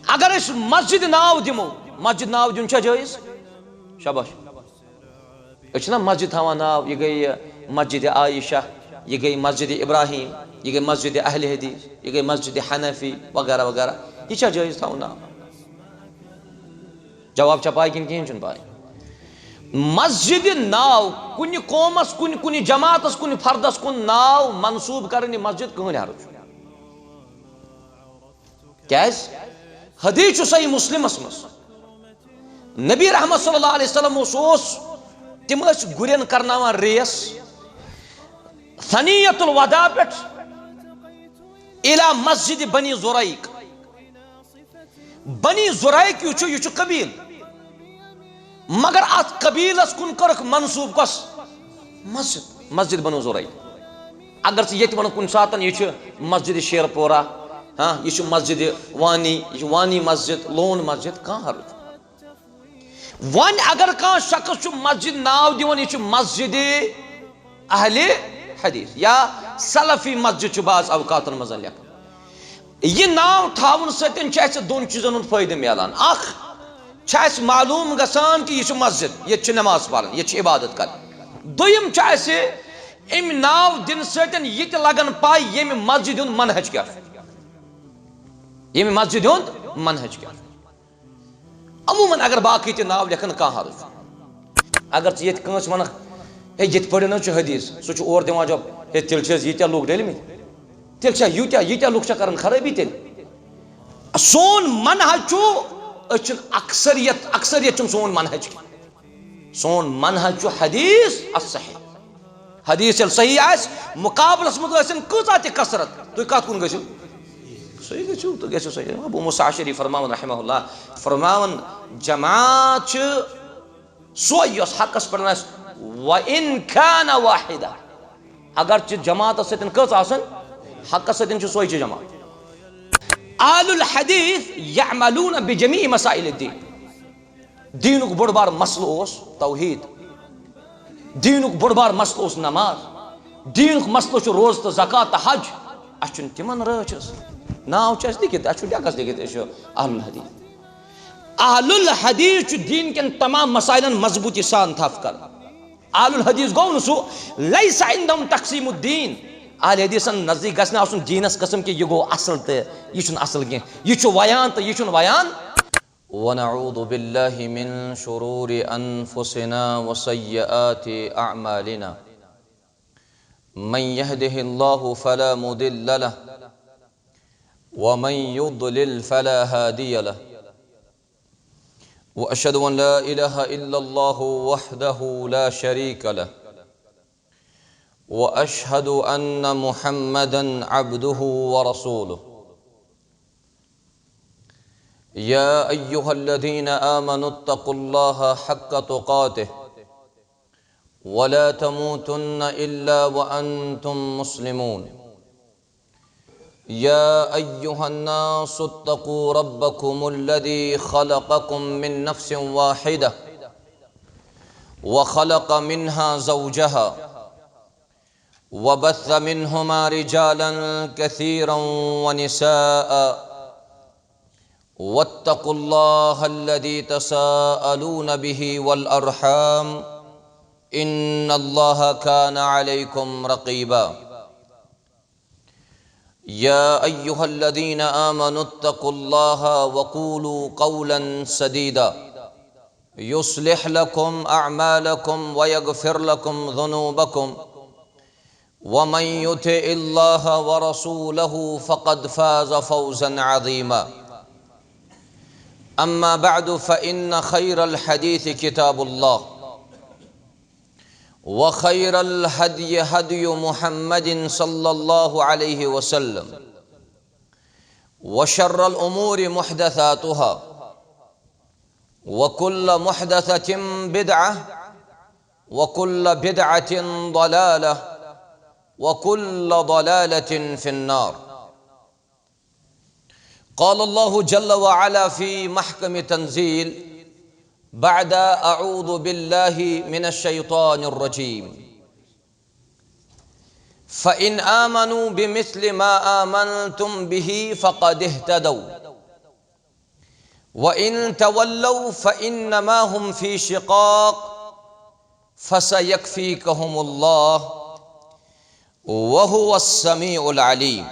अगर इस मस्जिद नाव दिमो, मस्जिद नाव दिन जायज? शाबाश। ना मस्जिद थवान नाव, यह गई मस्जिद आयशा, यह गई मस्जिद इब्राहिम, यह गई मस्जिद अहले हदीस, यह गई मस्जिद हनफी वगैरह वगैरह, यह जायज थवान नाव? जवाब पाई कि कहें पाई। मस्जिद नाव कुन कौमस कुन कुन जमातस कुन फर्दस कुन नाव मनसूब कर मस्जिद कहन हर्ज क्या हदीस सही मुस्लिमस मस नबी रहमत सल्लल्लाहु अलैहि वसल्लम तिम गुरन करनावान रेस सनियतुल वदा पे इला मस्जिद बनी जुरैक। बनी जुरैक यह कबील, मगर अत कबीलस कुन कर मनसूब कस मस्जिद, मस्जिद बनो जुरैक। अगर ये वन कुन सात यह मस्जिद शेरपोरा, हाँ यह मस्जिद वानी, यह वानी मस्जिद, लोन मस्जिद, कह हर्ज वन अगर कह शख्स मस्जिद नाव दिवन यह मस्जिद अहले हदीस या सलफी मस्जिद बाज अवकातन मज लिख। यह नाव थावन सत्य दोन चीजन हूं फायदे मिलान। मालूम गसान कि यह मस्जिद, ये नमाज पढ़न, ये इबादत कर। दुयम अम नाव दिन सत्य यह लगन पाई ये मस्जिद हुंद मनहज क्या, ये मस्जिद हुंद मनहज क्या। अमूमन अगर बाकी ते नाव लिखन कह हर्ज। अगर ये वन हे ये पढ़ो ना हदीस, सह और दिवान जब हे तिल यीत्या लूक डलमित, तिल यूत्या यूत्या लूक कर खराबी। तेल सोन मनहज अक्सरियत, अक्सरियत सोन मनहज, सोन मनहज हदीस असही। हदीस सही आस मुकाबलस मज कचा कसरत, तुम कत कुन गो सही गो तो गो सही। अबू मूसा अशरी फरमान रहमहुल्लाह फरमान जमात सो हकस पे व इन कान वाहिदा, अगर जमात सतन कच हकस सतन सो जमात। आलुल हदीस यअमलून बिजमी मसाइल दीन। दीनुक बड़ बार मसल तौहीद, दीनुक बड़ बार मसल नमाज, दीनुक मसल रोज तो ज़कात तो हज। अस तिमन रच नाव लिखित, डकस लिखित अहलुल हदीस। अहलुल हदीस दीन के तमाम मसाइलन मजबूती सान थफ कर। अहलुल हदीस गो न सह लैसा इंदहुम तक़सीमुद्दीन। अहल हदीसन नजदीक गसन दीनस कसम कि यह गो असल तो यह असल कह, यह वयान तो यह वयान। वनऊदु बिल्लाहि मिन शुरूरि अनफुसिना व सय्यआति अअमालिना मन यहदिहिल्लाहु फला मुदिल्ल लहु व मन युद्लिल फला हादिय लहु व अशहदु अन ला इलाहा इल्लल्लाहु वहदहु ला शरीक लहु व अशहदु अन्न मुहम्मदन अब्दुहु व रसूलुहु। या अय्युहल्लज़ीना आमनुत्तक़ुल्लाहा हक़्क़ तुक़ातिह व ला तमूतुन्न इल्ला व अंतुम मुस्लिमून। या अय्युहन्नासुत्तक़ू रब्बकुमुल्लज़ी ख़लक़कुम मिन नफ़्सिन वाहिदा व ख़लक़ मिन्हा ज़ौजहा व बस्स मिन्हुमा रिजालन कसीरन व निसाअ वत्तक़ुल्लाहल्लज़ी तसाअलून बिही वल अर्हाम इन्नल्लाहा काना अलैकुम रक़ीबा। या अय्युहल्लज़ीना आमनुत्तक़ुल्लाहा व क़ूलू क़ौलन सदीदा युस्लिह लकुम अअमालकुम व यग़फ़िर लकुम ज़ुनूबकुम व मन युतिइल्लाहा व रसूलहु फ़क़द फ़ाज़ फ़ौज़न अज़ीमा। अम्मा बअदु फ़इन्न खैरल हदीस किताबुल्लाह व खैरल हदि हदयु मुहम्मदिन सल्लल्लाहु अलैहि वसल्लम व शर्रल उमूरि मुहदसातुहा व कुल्ल मुहदसतिन बिदअह व कुल्ल बिदअतिन ضलालह व कुल्ल ضलालतिन फिन्नार। क़ाल अल्लाहु जल्ल व अला फ़ी महकम तंज़ील बअद अऊज़ु बिल्लाहि मिनश शैतानिर रजीम। फ़इन आमनू बिमिस्लि मा आमनतुम बिही फ़क़द इह्तदौ वइन तवल्लौ फइन्नमा हुम फी शिकाक फसयकफीकहुमुल्लाह वहुवस समीउल अलीम।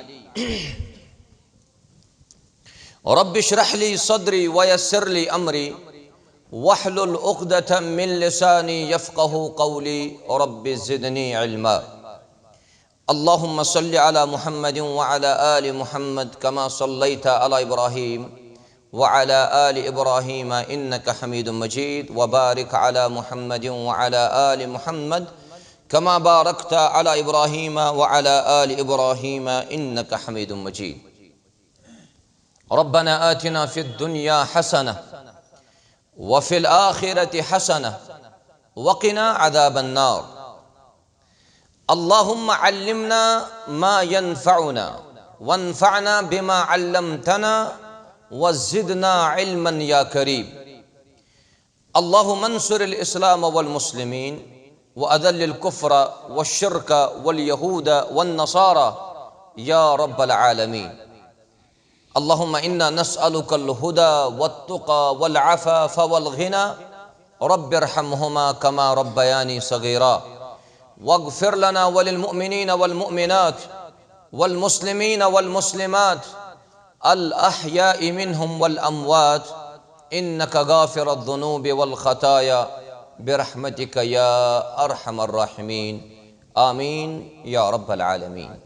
रब्बि इश्रह ली सदरी वयस्सिर ली अमरी वहलुल उक़दतम मिन लिसानी यफ़क़हू क़ौली रब्बि ज़िदनी इल्मा। अल्लाहुम्मा सल्लि अला मुहम्मदिन व अला आलि मुहम्मद कमा सल्लैता अला इब्राहीम व अला आलि इब्राहीम इन्नका हमीदुम मजीद व बारिक अला मुहम्मदिन व अला आलि मुहम्मद कमा बारकता अला इब्राहीम व अला आलि इब्राहीम इन्नका हमीदुम मजीद। रब्बना आतिना फिद दुनिया हसनह व फिल आखिरति हसनह व क़िना अज़ाबन नार। अल्लाहुम्मा अल्लिमना मा यनफ़उना वन्फ़अना बिमा अल्लमतना व ज़िदना इल्मन या करीम। अल्लाहुम्मा अंसुरिल इस्लाम वल मुस्लिमीन व अज़िल्लिल कुफ़्र व शिर्क वल यहूद वन नसारा या रब्बल आलमीन। अल्लाहुम्मा इन्ना नस्अलुकल हुदा वत्तुक़ा वल अफ़ाफ़ वल ग़िना रब्बिरहमहुमा कमा रब्बयानी सग़ीरा वग़्फ़िर लना वलिल मुअमिनीन वल मुअमिनात वल मुस्लिमीन वल मुस्लिमात अल अहयाइ मिनहुम वल अमवात इन्नका गाफ़िरुज़ ज़ुनूबि वल ख़ताया बिरहमतिका या अरहमर राहिमीन। आमीन या रब्बल आलमीन।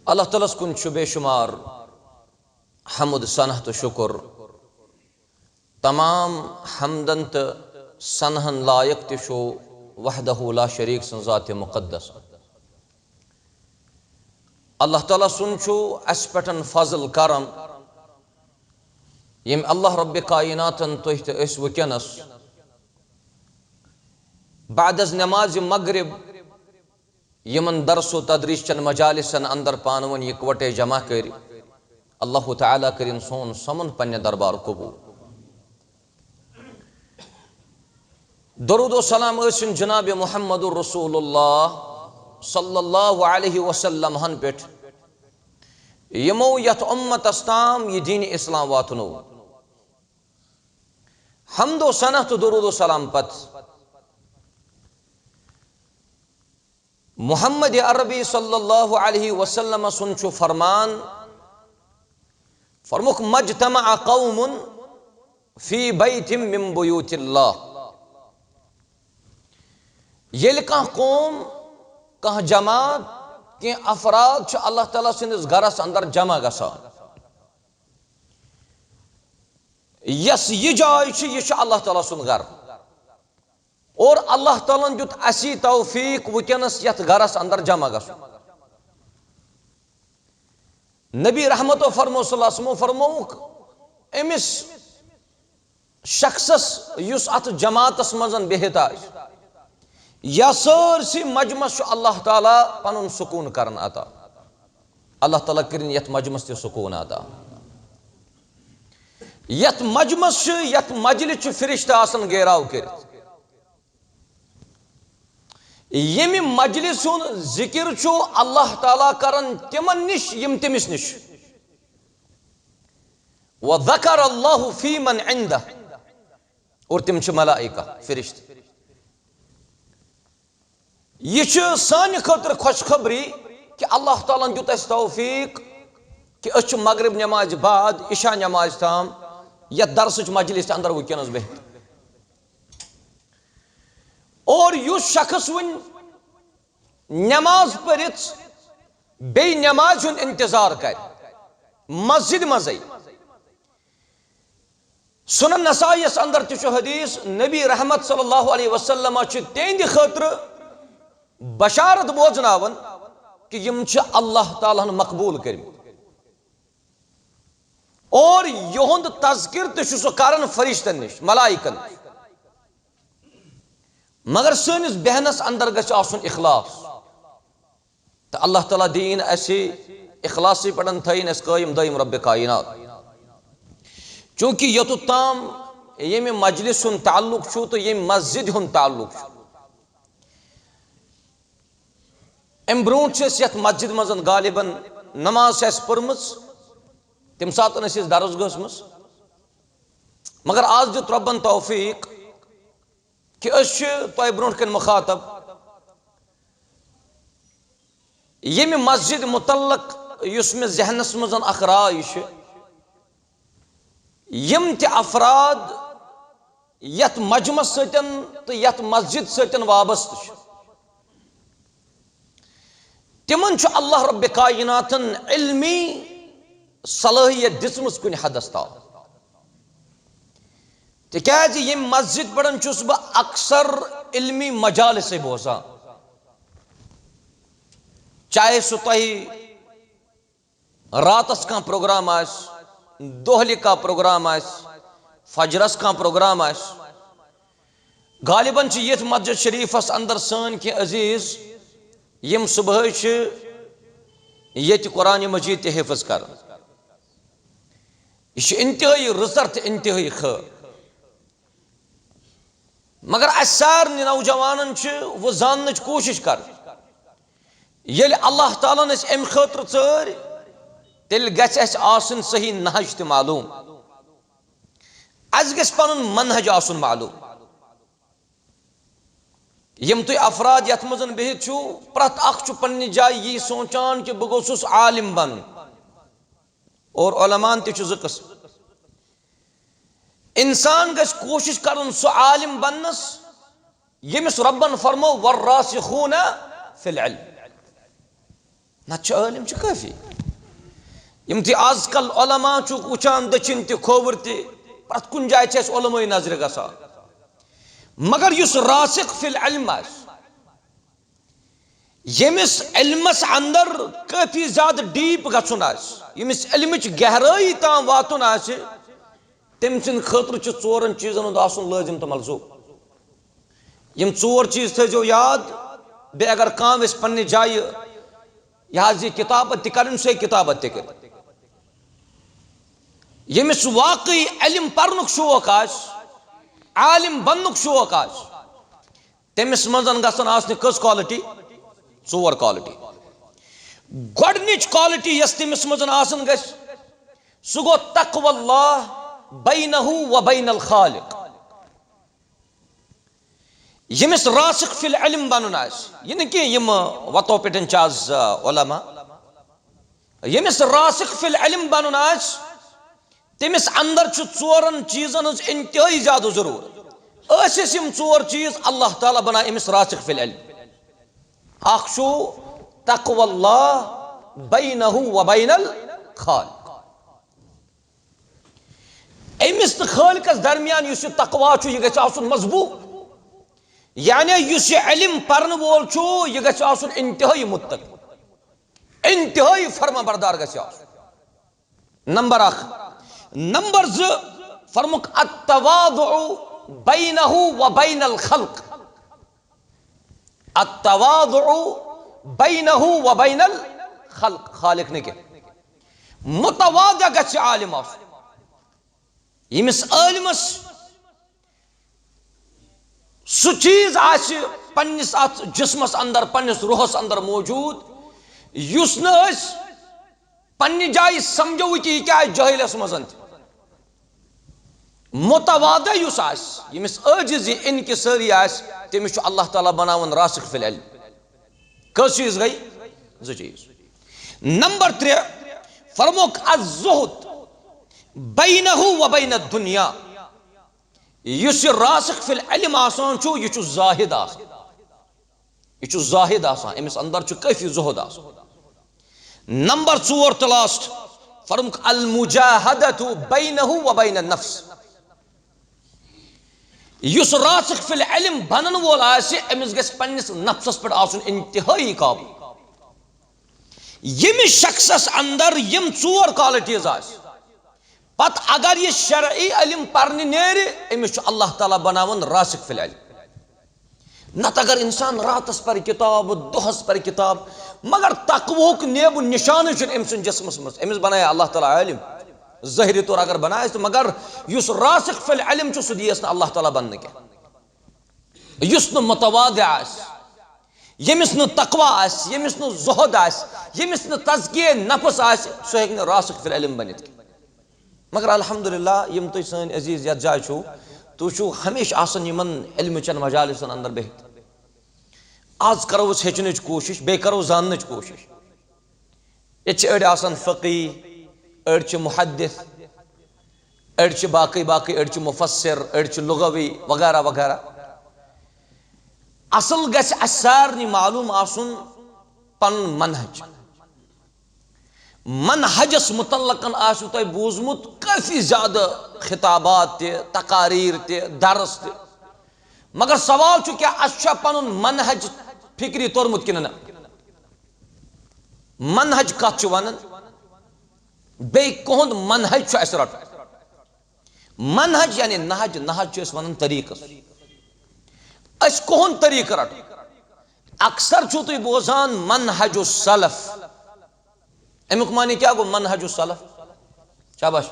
अल्लाह ताला कुन बेशुमार हमुद सनह तो शुक्र। तमाम हमदन तो सनहन लायक तिशो वहदहु ला शरीक सं ज़ात मुक़द्दस। अल्लाह ताला सुन अस पेटन फजल करम यम अल्लाह रब्बि कायनातन तुह तो वनस बादज नमाज मगरिब यमन दरसो तदरीस चन मजालिसन अंदर पानवन इकवटे जमा कर अल्लाह ताला करिन सोन समन पन्ने दरबार कबूल। दरूद व सलाम ٲسِن जनाब मुहम्मदुर रसूलुल्लाह सल्लल्लाहु अलैहि वसल्लम हन पेट यमो यथ उम्मतस ताम ये दीन इस्लाम वातनो। हमदो सनह तो दरूद व सलाम पत मुहम्मद अरबी सल्लल्लाहु अलैहि वसल्लम सुन फरमान फरमुक मज्तमा कौमुन फी बैतिम मिन बुयूतिल्लाह। येल कह कौम कह जमात के अफराद अल्लाह ताला सिंदिस घरस अंदर जमा गसान यस ये जाय यह अल्लाह ताला सुन घर और अल्लाह ताला दुत असी तौफीक वुकनस यथ घरस अंदर जमा गसु। नबी रहमत फरमो सल्लल्लाहु फरमोक अमिस शख्सस युस अत जमातस मजन बेहता या सरसी मजमस अल्लाह ताला पनुन सुकून करन अता। अल्लाह ताला करिन यथ मजमस ते सुकून अता। यथ मजमस यथ मजलिस फरिश्ता आसन गेराव कर यमि मजलिस जिक्र छो अल्लाह ताला करन तिमन निश यम तिमिस निश व ज़कर अल्लाहु फी मन इंदा और तिम छ मलाइका फरिश्ते। यह सान खतर खुशखबरी कि अल्लाह ताला दुत अस तौफीक कि अस मगरिब नमाज बाद इशा नमाज ताम यह दरस मजलिस अंदर वुकनस बेहत और युस शख्स वन नमाज पढ़ित बे नमाज हुन इंतजार कर मस्जिद मज़ई। सुनन नसाईस अंदर तिशु हदीस नबी रहमत सल्लल्लाहु अलैहि वसल्लम तेंद खतर बशारत बोजनावन कि यम अल्लाह ताला मकबूल कर और युंद तज़किर तो करन फरिश्तन निश मलाइकन। मगर सनिस बहनस अंदर गछ आसुन इखलास तो अल्लाह ताला दीन असे इखलासी पड़न थईन अस कायम दायम रब्बे कायनात। चूंकि यतु ताम ये मजलिस हुन ताल्लुक छु तो ये मस्जिद हुन ताल्लुक छु। अम ब्रोट यथ मस्जिद मजन गालिबन नमाज पर्मज तम सात दरसगहस मज मगर आज दित रब्बन तौफीक कि तुह ब्रोह कन मुखातब ये मस्जिद मुतल्लक युस मे जहनस मज अख राय यम त अफराद यत मजमस सतन तो यत मस्जिद सतन वाबस्त तिमन अल्लाह रब्बे कायनातन इल्मी सलाहियत दिसमस कुन हदस ताल तिकाज यम मस्जिद पढ़न चुस बह अक्सर इल्मी मजाल से बोजान चाहे सह तुह रातस कह प्रोग्राम आस दोहलि का प्रोग्राम आस फजरस का प्रोग्राम आस गालिबन ये मस्जिद शरीफस अंदर सन कि अजीज यम सुबह ये कुरान मजीद ते हिफ्ज कर यह इंतहाई रुजर तो इंतहाई ख मगर सारे नौजवान वो जान कोशिश कर ये अल्लाह ताला अम खतर चर तेल गस आसन सही नहज तो मालूम अस गस पन मनहज आसन मालूम यम तुम अफराद यथ मज बिहित प्रत अख पन्ने जाय यी सोचान कि बह गोसुस आलिम बन और उलमान ज किस्म इंसान गस कोशिश कर सह आलिम बनस यमिस रब्बन फरमो वर्रासिखून फिल इल्म नत आलिम काफी यम ती आजकल उलमा वुचान दचिन त खोवर प्रत कुन जाय उलमा नजर गसान मगर युस रासिख फिल इल्म यमिस इल्मस अंदर काफी ज्यादा डीप गछुन यमिस इल्मच गहराई ताम वातुन तम सिंद खतर चोरन चीजन हुंद आसन लाजिम तो मलजूम यम चोर चीज थो याद बे अगर कह पन्ने जाय यह किताबत तन से किताबत तक यमिस वाकई इल्म पर्नुक शौक आलिम बननुक शौक तमिस मजन गसन आसने कस क्वालिटी चोर क्वालिटी गोडनिच क्वालिटी यस तमिस मजन आसन गस सु गो तक़वल्लाह बैनहु व बैनल खालिक यमिस रासिख फिल इल्म बनन यह न कि यम वतो पेटन चाज उलमा यमिस रासिख फिल इल्म बनन तमिस अंदर चोरन चीजन इंतहाई ज्यादा जरूर यम चोर चीज अल्लाह ताला बना अमिस रासिख फिल इल्म अख तक़वल्लाह बैनहु व बैनल खालिक अमिस तो खालिकस दरमियान युस तक़वा यह गछ आसन मजबूत यानी युस इल्म पर्न वोल यह गछ आसन इंतहाई मुत्तक़ी इंतहाई फर्मा बरदार गछ आसन नंबर 1 नंबर 2 फरमुक अत्तवादुउ बैनहु व बैनल खल्क अत्तवादुउ बैनहु व बैनल खल्क खालिक ने के मुतवादा गछ आलिम आसन यमिस आलिमस सु चीज पन्निस अत जिस्मस अंदर पन्निस रूहस अंदर मौजूद युस न पन्ने जाय समझो कि क्या जहलस मजन मुतवादा युस यमिस आजिज इनकिसारी तमिस अल्लाह ताला बनावन रासिख फिल इल्म कस चीज गई 2 चीज नंबर 3 फरमोक अज़्ज़ुहद बैनहु व बैन दुनिया युस रासिख फिल इल्म आसान यह जाहिद आसान अमिस अंदर काफी जुहद आसान नंबर 4 तो लास्ट फरमुक अल मुजाहदतु बैनहु व बैन नफ्स युस रासिख फिल इल्म बनन वोल अमिस गस पन्निस नफ्सस पे आसन इंतहाई काबू यमिस शख्सस अंदर यम 4 क्वालिटीज पत अगर यह शरई इल्म पर्न नेर अमिस अल्लाह ताला बनावन रासिख फिल इल्म नत अगर इंसान रातस पर किताब दोहस पर किताब मगर तक़वुक नेब निशान अम सुन जिस्मस मज अमिस बनाया अल्लाह ताला इल्म ज़ाहिरी तौर अगर बनाए तो मगर युस रासिख फिल इल्म सु दियस अल्लाह ताला बनने के युस न मुतवादि यमिस न तक़वा यमिस न ज़ुहद यमिस न तज़किये नफ्स सह हेक रासिख फिल इल्म बनित मगर अल्हम्दुलिल्लाह यम तुम सन अजीज यथ जाय छो तुम छो हमेशा आसन यमन इल्म चन मजालिसन अंदर बिहित आज करो हेचन कोशिश बे करो जानन कोशिश ये अड़ आसन फकी अड़ मुहद्दिस अड़ बाकी बाकी अड़ मुफस्सिर अड़ लुगवी वगैरह वगैरह असल गस सारनी मालूम आसन पन मनहज मनहजस मुतल्लकन आसु तय बूजमुत काफी ज्यादा खिताबात तकारीर दरस मगर सवाल छु क्या अच्छा पन मनहज फिक्री तोरमुत कि ना मनहज कत वन बे कोहद मनहज अस रट मनहज यानी नहज नहज वन तरीक़स अस कोहद तरीक़ रट अक्सर छु तुम बोजान मनहज सलफ अमुक मानी क्या गो मनहज सलफ शाबाश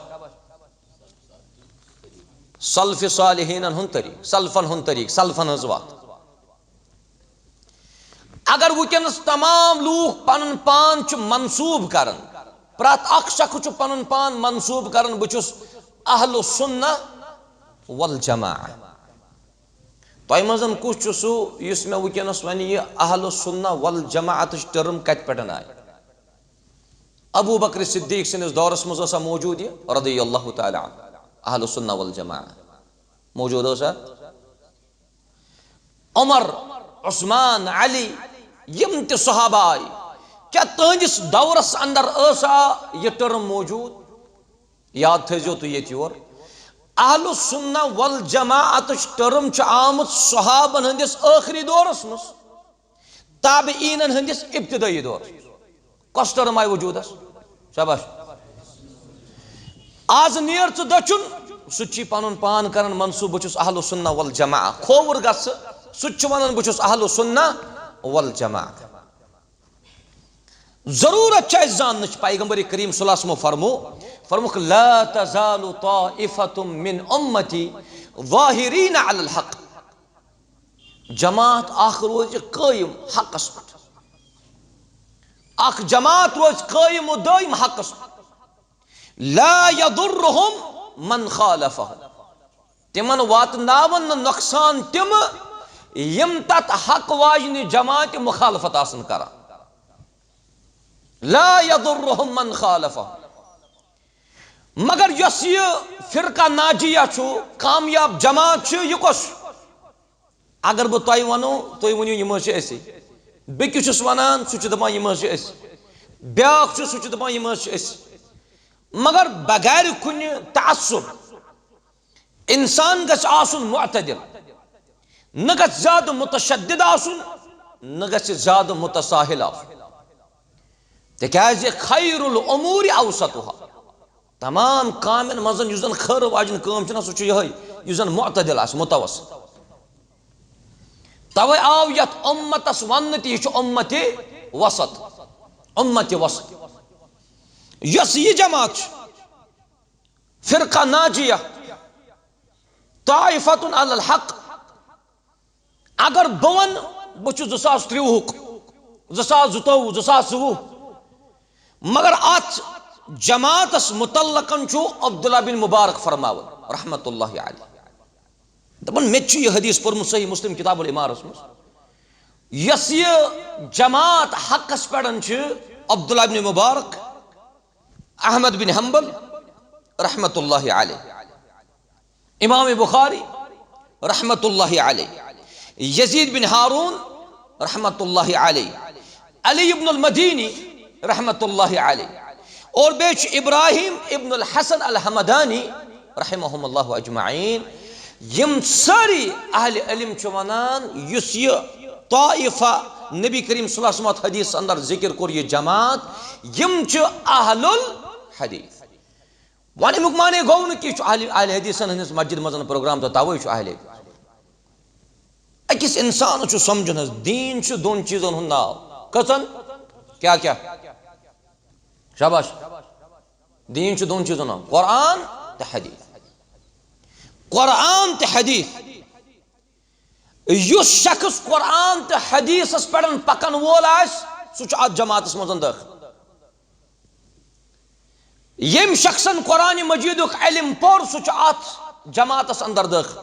सल्फ सालिहीन हुन तरीक़ सल्फन हुन तरीक़ सल्फन हज वात अगर वुकनस तमाम लूख पन पान मंसूब करन प्रत अख शख्स पन पान मंसूब करन बुछुस अहलु सुन्ना वल जमा तय मजन कुछ सु युस मे वुकनस वन यह अहलु सुन्ना वल जमाअत टर्म कत पेटन आय अबू बकर सिद्दीक सिंदिस दौरस मज मौजूद यह रदियल्लाहु तआला अहलु सुन्ना वल जमा मौजूद उमर उस्मान अली यम त सहाबा क्या तुंदिस दौरस अंदर यह टर्म मौजूद याद थो तु ये अहलु सुन्ना वल जमाअत टर्म आमुत सहाबन हंदिस आखिरी दौरस मज ताबईन हंदिस इब्तिदाई दौर कस टर्म आय वजूदस शाबाश आज नेर च दचुन सह पन पान कर मनसूब बहुत अहलु सुन्ना वल जमा खोवर ग सह वन बहुत अहलु सुन्ना वल जमा जरूरत जान पैगंबर करीम सल्लल्लाहु फरमो फरमुक ला तज़ालु ताइफतुम मिन उम्मती ज़ाहिरीन अलल हक जमात आख रोज कायम हकस अख जमात रोज कायम दायम हकस ला यदुर्रुहुम मन खालफहु तिमन वातनावन नुकसान तिम यम तत हक वाजन जमात मुखालफत आसन करा ला यदुर्रुहुम मन खालफहु मगर यस ये फिरका नाजिया छु कामयाब जमात छु यह कस अगर बह तय वनो तुम वनु यम ऐसी बेकिस वनान सह दपान यम ब्याख सह दपान यम मगर बगैर कुन तअस्सुब इंसान गछ आसुन मुअतदिल न गछ ज्यादा मुतशद्दिद आसुन न गछ ज्यादा मुतसाहिल आसुन तिकाज खैरुल उमूर अवसतुहा तमाम कामन मजन युस जन खर वाजन काम छना सह यह युस जन मुअतदिल आस मुतवस्सित तवे आव यत उम्मतस वन ति उम्मत वसत उम्मत वसत यस यह जमात फिरका नाजिया ताइफतुन अलल हक अगर बवन बहुत 2023 2024 2020 मगर अत जमातस मुतल्लकन छु अब्दुल्ला बिन मुबारक फरमावन रहमतुल्लाहि अलैहि दपन मे यह हदीस पढ़ सही मुस्लिम किताबुल इमारस यस यह जमात हकस पेड़न अब्दुल्ला बिन मुबारक अहमद बिन हंबल रहमतुल्लाहि अलैहि इमाम बुखारी रहमतुल्लाहि अलैहि यजीद बिन हारून रहमतुल्लाहि अलैहि अली इब्न अल मदीनी रहमतुल्लाहि अलैहि और बेच इब्राहिम इब्न अल हसन अल हमदानी रहमहुमुल्लाह अजमाइन यम सारी अहले इल्म च वनान युस ये ताइफा नबी करीम सल्लल्लाहु अलैहि वसल्लम हदीस अंदर जिक्र कर ये जमात यम च अहलुल हदीस वन मुक माने गो न कि अहले हदीसन हंदिस मस्जिद मजन प्रोग्राम तो तवे अहले अकिस इंसान च समझन दीन च दोन चीजन हुंद नाव कथन क्या क्या शाबाश दीन च दोन चीजन नाव कुरान ते हदीस कुरान ते हदीस युस शख्स कुरान ते हदीस पे पकन वोल सह जमात मज दाखिल यम शख्सन कुरान मजीद इल्म पोर सह जमात अंदर दाखिल।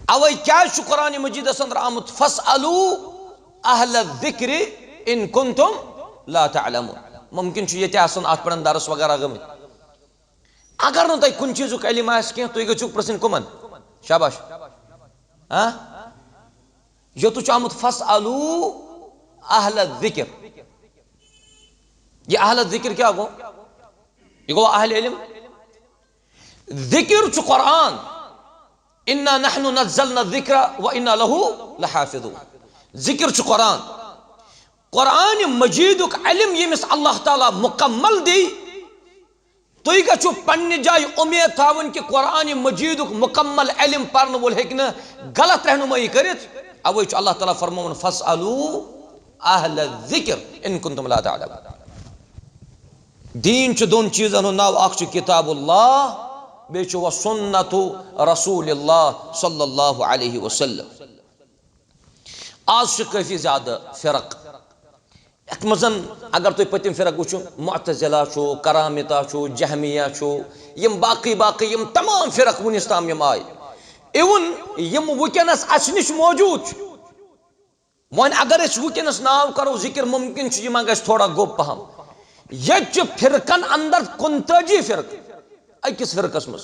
अवे क्या कुरान मजीद अंदर आमुत फसअलू अहल ज़िक्र इन कुंतुम ला तअलमून। मुमकिन ये अत पे दरस वगैरह गमित। अगर न तुम कुन चीज़ इल्म कह तुम गो प्रसन कुमन शाबाश योत आमुत फसअलू अहल ज़िक्र। ये अहल ज़िक्र क्या गो? ये गो अहल इल्म। ज़िक्र कुरान इन्ना नहनु नज़्ज़लना ज़िक्र व इन्ना लहू लहाफ़िज़ून। ज़िक्र कुरान कुरान मजीद इल्म यमिस अल्लाह ताला मुकम्मल दी। तुई गो पन्ने जाय उम्मीद थावन कि कुरान मजीद मुकम्मल इल्म पढ़ने वोल हेक न गलत रहनुमाई करित। अवे अल्लाह ताला फरमावन फसअलू अहल ज़िक्र इन कुंतुम ला तअलमून। दीन दोन चीजन नाव अख किताबुल्लाह बे व सुन्नतु रसूलुल्लाह सल्लल्लाहु अलैहि वसल्लम। आज काफी ज्यादा फिरक अत मजन अगर तुम पतिम फिरक वो मुअतज़िला करामिता जहमिया यम बाकी बाकी यम तमाम फिरक वनिस ताम यम आय इवन यम वुकनस अस निश मौजूद। वन अगर वुकनस नाव करो जिक्र मुमकिन यह गि थोड़ा गोप पहम। ये फिरकन अंदर 39 फिरक अकिस फिरकस मज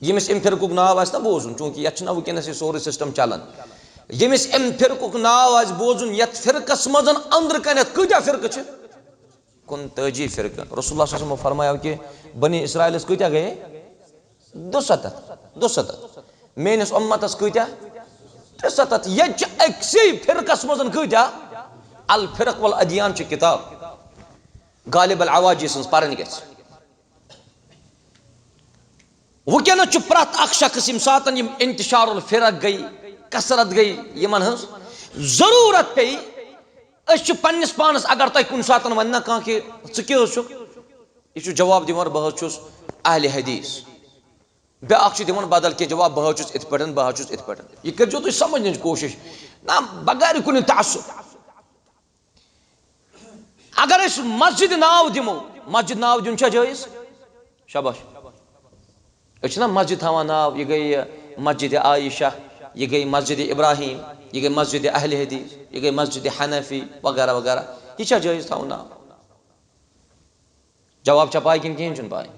यमिस अम फिरकुक नाव ना बोजुन चूंकि ये वुकनस सोरे सिस्टम चलान। यमिस अम फिरकुक नाव बोजुन ये फिरकस मज अंदर कन कत्या फिरक 39 फिरक। रसूलुल्लाह सल्लल्लाहु अलैहि वसल्लम फरमाया कि बनी इसराइल कत्या गए 270 मेनिस उम्मतस कत्या 73। ये अक्सी फिरकस मज कत्या अल फिरक वल अदियान किताब गालिब अल अवाजी सं पढ़न ग। वुकन प्रत अख शख्स यम सात इंतशारुल फिरक गई कसरत गई यमन हज जरूरत पे पन्निस पानस अगर तुम कुन सात वन ना कह कि यह जवाब दिवान बह अहले हदीस ब्याख दिवान बदल के जवाब बह इत पे यह कर तुम समझ कोशिश ना बगैर कुन तअस्सुब। अगर मस्जिद नाव दिमो मस्जिद नाव दिन जायज शाबाश ना मस्जिद थवान नाव यह गई मस्जिद आयशा यह गई मस्जिद इब्राहिम यह गई मस्जिद अहले हदीस यह गई मस्जिद हनफी वगैरह वगैरह यह जायज थवन नाव। जवाब पाई कि कहें पाई।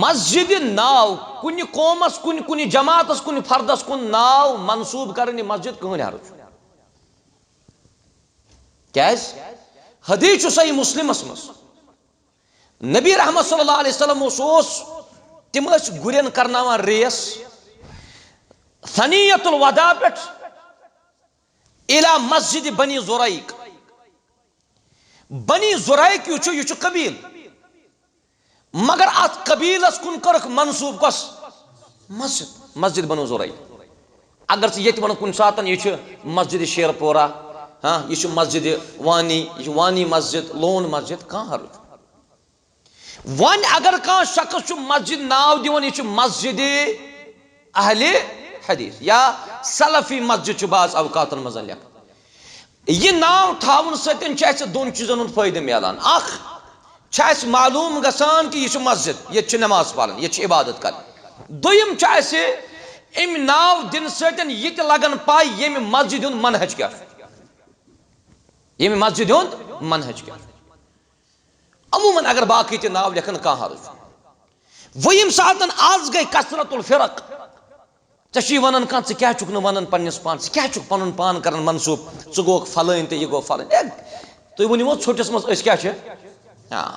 मस्जिद नाव कुन कौमस कुन जमातस कुन फर्दस कुन नाव मनसूब कर मस्जिद कहन हर्ज क्या हदीस सही मुस्लिमस मज नबी रहमत सल्लल्लाहु अलैहि वसल्लम तिम गुरन करना रेस सनियतुल वदा पे इला मस्जिद बनी ज़ुरैक। बनी ज़ुरैक यह कबील मगर अत कबीलस कुन कर मनसूब कस मस्जिद मस्जिद बनो ज़ुरैक। अगर ये वन कुन सात यह मस्जिद शेरपोरा हाँ यह मस्जिद वानी यह वानी मस्जिद लोन मस्जिद कहाँ हर्ज। वन अगर कह शख्स मस्जिद नाव दिवन यह मस्जिद अहले हदीस या सलफी मस्जिद बाज अवकात मज लिख। यह नाव थावन सत दोन चीजन फायदे मिलान। अख मालूम गसान कि यह मस्जिद ये नमाज पढ़न ये इबादत कर। दोयम अम नाव दिन सतन यह लगन पाई ये मस्जिद मनहज क्या ये मस्जिद मनहज क्या। अमूमन अगर बाकी ते नाव लिखन कह हर्ज वो यम सात आज गई कसरतुल फिरक ची वन कह क्या वन पन्निस पान क्या पन पान कर मनसूब च गो फलन तो यह गो फलन तुम वो छोटिस मज क्या हाँ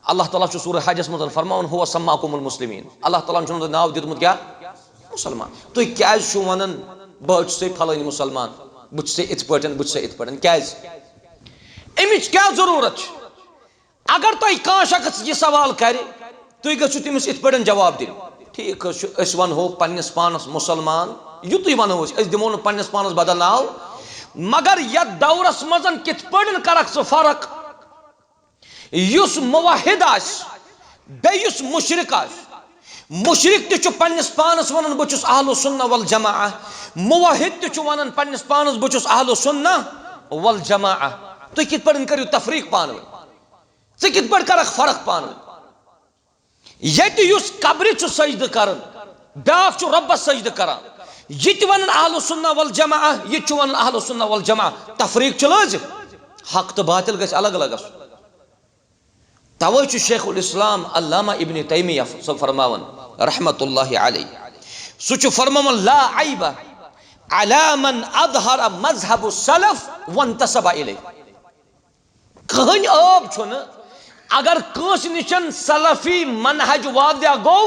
अल्लाह ताला सूर हजस मज फरमान हुवा सम्माकुमुल मुस्लिमीन। अल्लाह ताला नाव दितमुत क्या मुसलमान। तुम क्या वन बह से फलन मुसलमान बे इत पे क्या अमिच क्या जरूरत। अगर तुम कह शख्स यह सवाल कर तुम गो तमिस इत पे जवाब दिन ठीक वनो पन्निस पानस मुसलमान युत वनो दिमो न पन्निस पानस बदल नाव मगर यथ दौरस मज कित पे करक सह फर्क युस मुवाहिद बेयुस मुशरिक मुशरिक तु पन्निस पानस वन बहु अहलु सुन्ना वल जमाअह मुवाहिद तु वन पन्निस पानस बहु अहलु सुन्ना वल जमाअह। तुम कित पे करू तफरीक पान चे कित पट करक फर्क पान युस कब्र सजद कर ब्याक रब्बस सजद कर यह वन अहल सुन्ना वल जमा यह वन अहल सुन्ना वल जमा तफरीक चल हक तो बातिल गस अलग अलग तवे शेखुल इस्लाम अल्लामा इब्न तैमिया फरमावन रहमतुल्लाहि अलैहि सह फरमावन ला ऐब अला मन अज़हर मज़हब सलफ वंतसब इलैह कहन अब छुन अगर कस निशन सलफी मनहज वादिया गो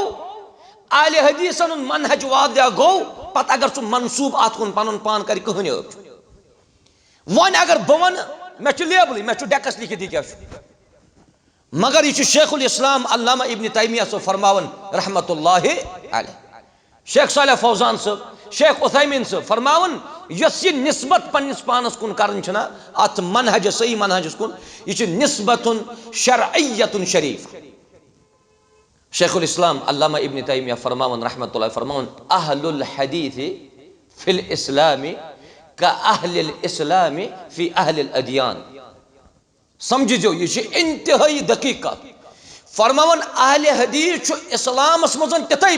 आले हदीसन मनहज वादिया गो पत अगर सु मंसूब अत कुन पन पान कर कहन अब वन अगर बह वन मे लेबल मे डेकस लिखित क्या मगर यह शेखुल इस्लाम अल्लामा इब्न तैमिया सब फरमावन रहमतुल्लाहि अलैह शेख सालेह फौजान सब शेख उथैमीन सब फरमावन यस यह निस्बत पन्निस पानस कुन करन अत मनहज सही मनहज कुन यह निस्बतुन शरइयतुन शरीफ शेखुल इस्लाम अल्लामा इब्न तैमिया फरमावन रहमतुल्लाहि फरमावन अहलुल हदीस फिल इस्लामी का अहलिल इस्लामी फी अहलिल अदियान समझो यह इंतहाई दकीकत फरमावन अहले हदीस इस्लामस मजन तिथै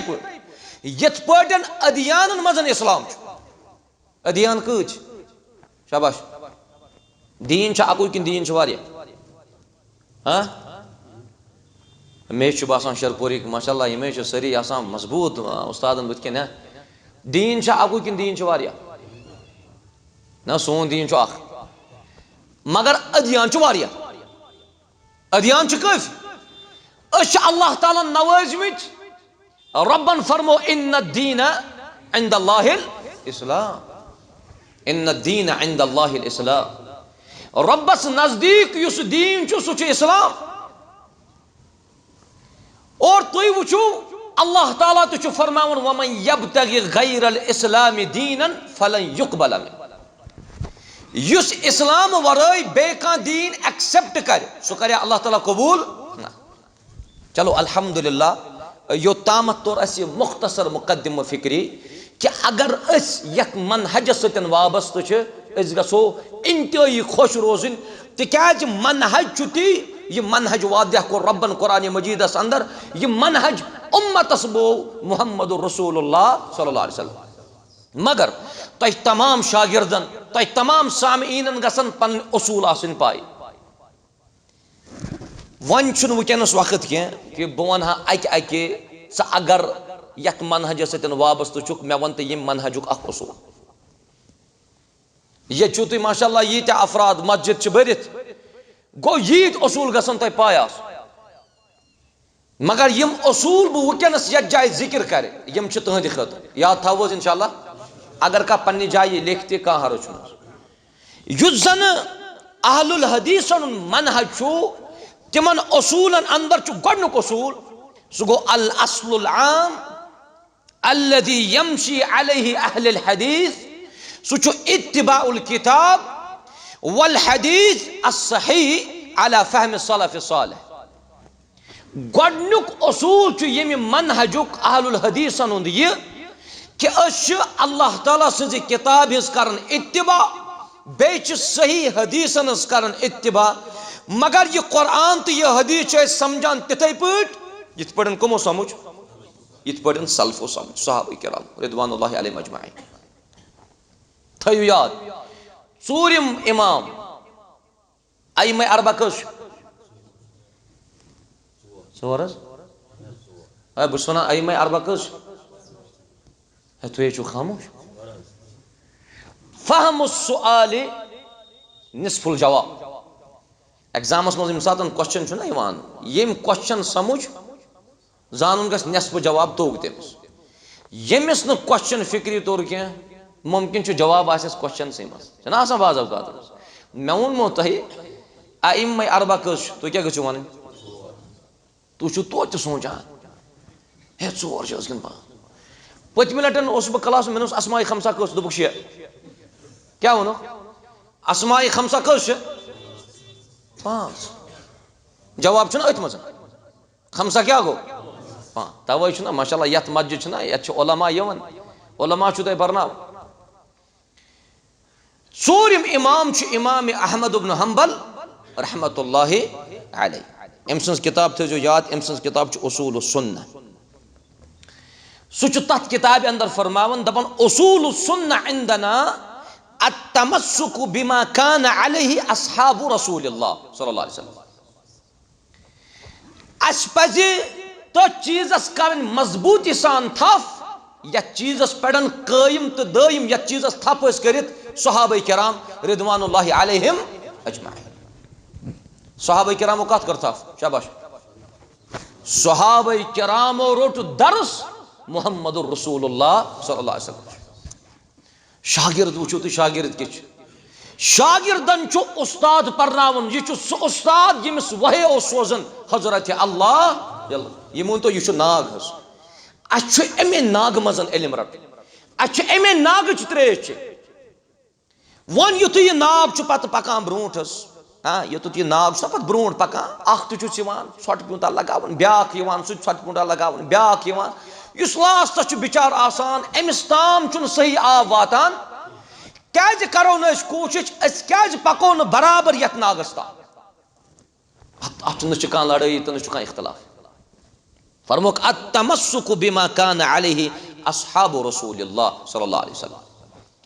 यथ पटन अदियान मजन इस्लाम अदियान कच शाबाश दीन अकु कि दीन वारिया मे बासान शरपुरी माशाल्लाह ये सारी आसान मजबूत उस्तादन बुत कन दीन अकु कि दीन वारिया ना सोन दीन अख मगर अदियान वारिया अदियान काफी अल्लाह ताला नवाजमित रब्बन फरमो इन्न दीन इंदल्लाहिल इस्लाम इन्न दीन इंदल्लाहिल इस्लाम रब्बस नजदीक युस दीन सह इस्लाम और तुई वुचू अल्लाह ताला तो फरमावन वमन यब्तगी गैरल इस्लाम दीनन फलन युक़बल मिन युस इस्लाम वराई बेका दीन एक्सेप्ट कर सह करे अल्लाह ताला कबूल ना चलो अल्हम्दुलिल्लाह यो तामत तौर अस मुख्तसर मुकद्दिम फिक्री कि अगर यक मनहज सतन वाबस्त गो इंतहाई खुश रोजन तिज मनहज ती यह मनहज वादिया को रब्बन कुरान मजीदस अंदर यह मनहज उम्मतस बो मुहम्मद रसूलुल्लाह सल्लल्लाहु अलैहि वसल्लम मगर तुम तमाम शागिर्दन तुम तमाम सामीन गसन पन उसूल आसन पाई वन वनस वक्त कह कि बह वन अके अगर यथ मनहज सतन वाबस्त चुक मे वन तो यम मनहजुक अख उसूल ये तुम माशाल्लाह यीत अफराद मस्जिद भरित गो यीत उसूल गसन तुम पाया मगर यम उसूल बह वनस ये जाए जिक्र कर यम तुहद खतर याद थो इंशाल्लाह अगर कह पन्ने जाए लिख कह हर्ज युस जन अहलुल हदीसन मनहज तिमन उसूलन अंदर गोडनुक उसूल सह गो अल अस्लुल आम अल्लज़ी यमशी अलैहि अहलुल हदीस सह इत्तिबाउल किताब वल हदीस अस्सहीह अला फहम सलफ सालिह गोडनुक उसूल यम मनहजुक अहलुल हदीसन हुंद यह कि अल्लाह ताला सज किताब हज कर इत्तिबा बे सही हदीसन हज कर इत्तिबा मगर यह कुरान तो यह हदीस समझान तिथे पट कमो समझ यथ पे सल्फो समझ सहाबा किराम रिदवानुल्लाहि अलैहिम अजमाइन थयु याद सूरिम इमाम अइमा अरबा कस सोरस बस वन अइमा अरबा कस तुझे खामोश फहम सुआल निस्फुल जवाब एग्जामस मज सात क्वेश्चन यम क्वेश्चन समझ जान गस नस्फ जवाब तोग तमिस यमिस न क्वेश्चन फिक्री तोर कह मुमकिन जवाब आस क्वेश्चन से मज बाज अवकात मे वोनमो तुम अइमा अरबा कस तुम क्या गो वन तुम तो सोचान हे चोर गन पतम लटन बह क्लास मे असमाई खमसा कस दोक शे क्या वो असमाई खमसा कस 5 जवाब अथ मज खमसा क्या गो 5 तवे माशाल्लाह यथ मस्जिद ये उलमा यवन उलमा तुम बरना सूरिम इमाम इमाम अहमद इब्न हंबल रहमतुल्लाहि अलैहि अम सज किताब थो याद, अम सज किताब उसूल सुन्ना। सह तथ किताब अंदर फरमावन दपन उसूल सुन्ना इंदना अत्तमस्सुकु बिमा कान अलैहि अस्हाबु रसूलिल्लाह सल्लल्लाहु अलैहि वसल्लम। अस पज तो चीजस कर मजबूती सान थफ या चीजस पड़न कायम तो दायम या चीजस थप करित सहाबा किराम रिदवानुल्लाहि अलैहिम अजमाइन। सहाबा किरामो कत कर थफ, शाबाश। सहाबा किरामो रोट दर्स मुहम्मदुर रसूलुल्लाह सल्लल्लाहु अलैहि वसल्लम। शागिर्द वुचो तो शागिर्द किछ शागिर्दन चु उस्ताद परनावन, यह सह उस्ताद यमिस वहे ओ सोजन हजरत अल्लाह। यह वन तो यह नाग हस अस अमे नाग मजन इल्म रट, अस अमे नाग त्रेश वन युथ यह नाव पत पकान ब्रोहस। हाँ युथ यह नाव पत ब्रोह पकान अख तुस सोट पूंता लगावन ब्याख सोट पूंता लगावन ब्याख इस लास्ट बिचार आसान अमिस ताम चुन सही आब वातान। क्या करो न कोशिश क्या पको न बराबर यथ नागस ताम। अत न लड़ाई तो न इख्तलाफ। फरमोक अत्तमस्सुकु बिमा कान अलैहि अस्हाबु रसूलिल्लाह सल्लल्लाहु अलैहि वसल्लम।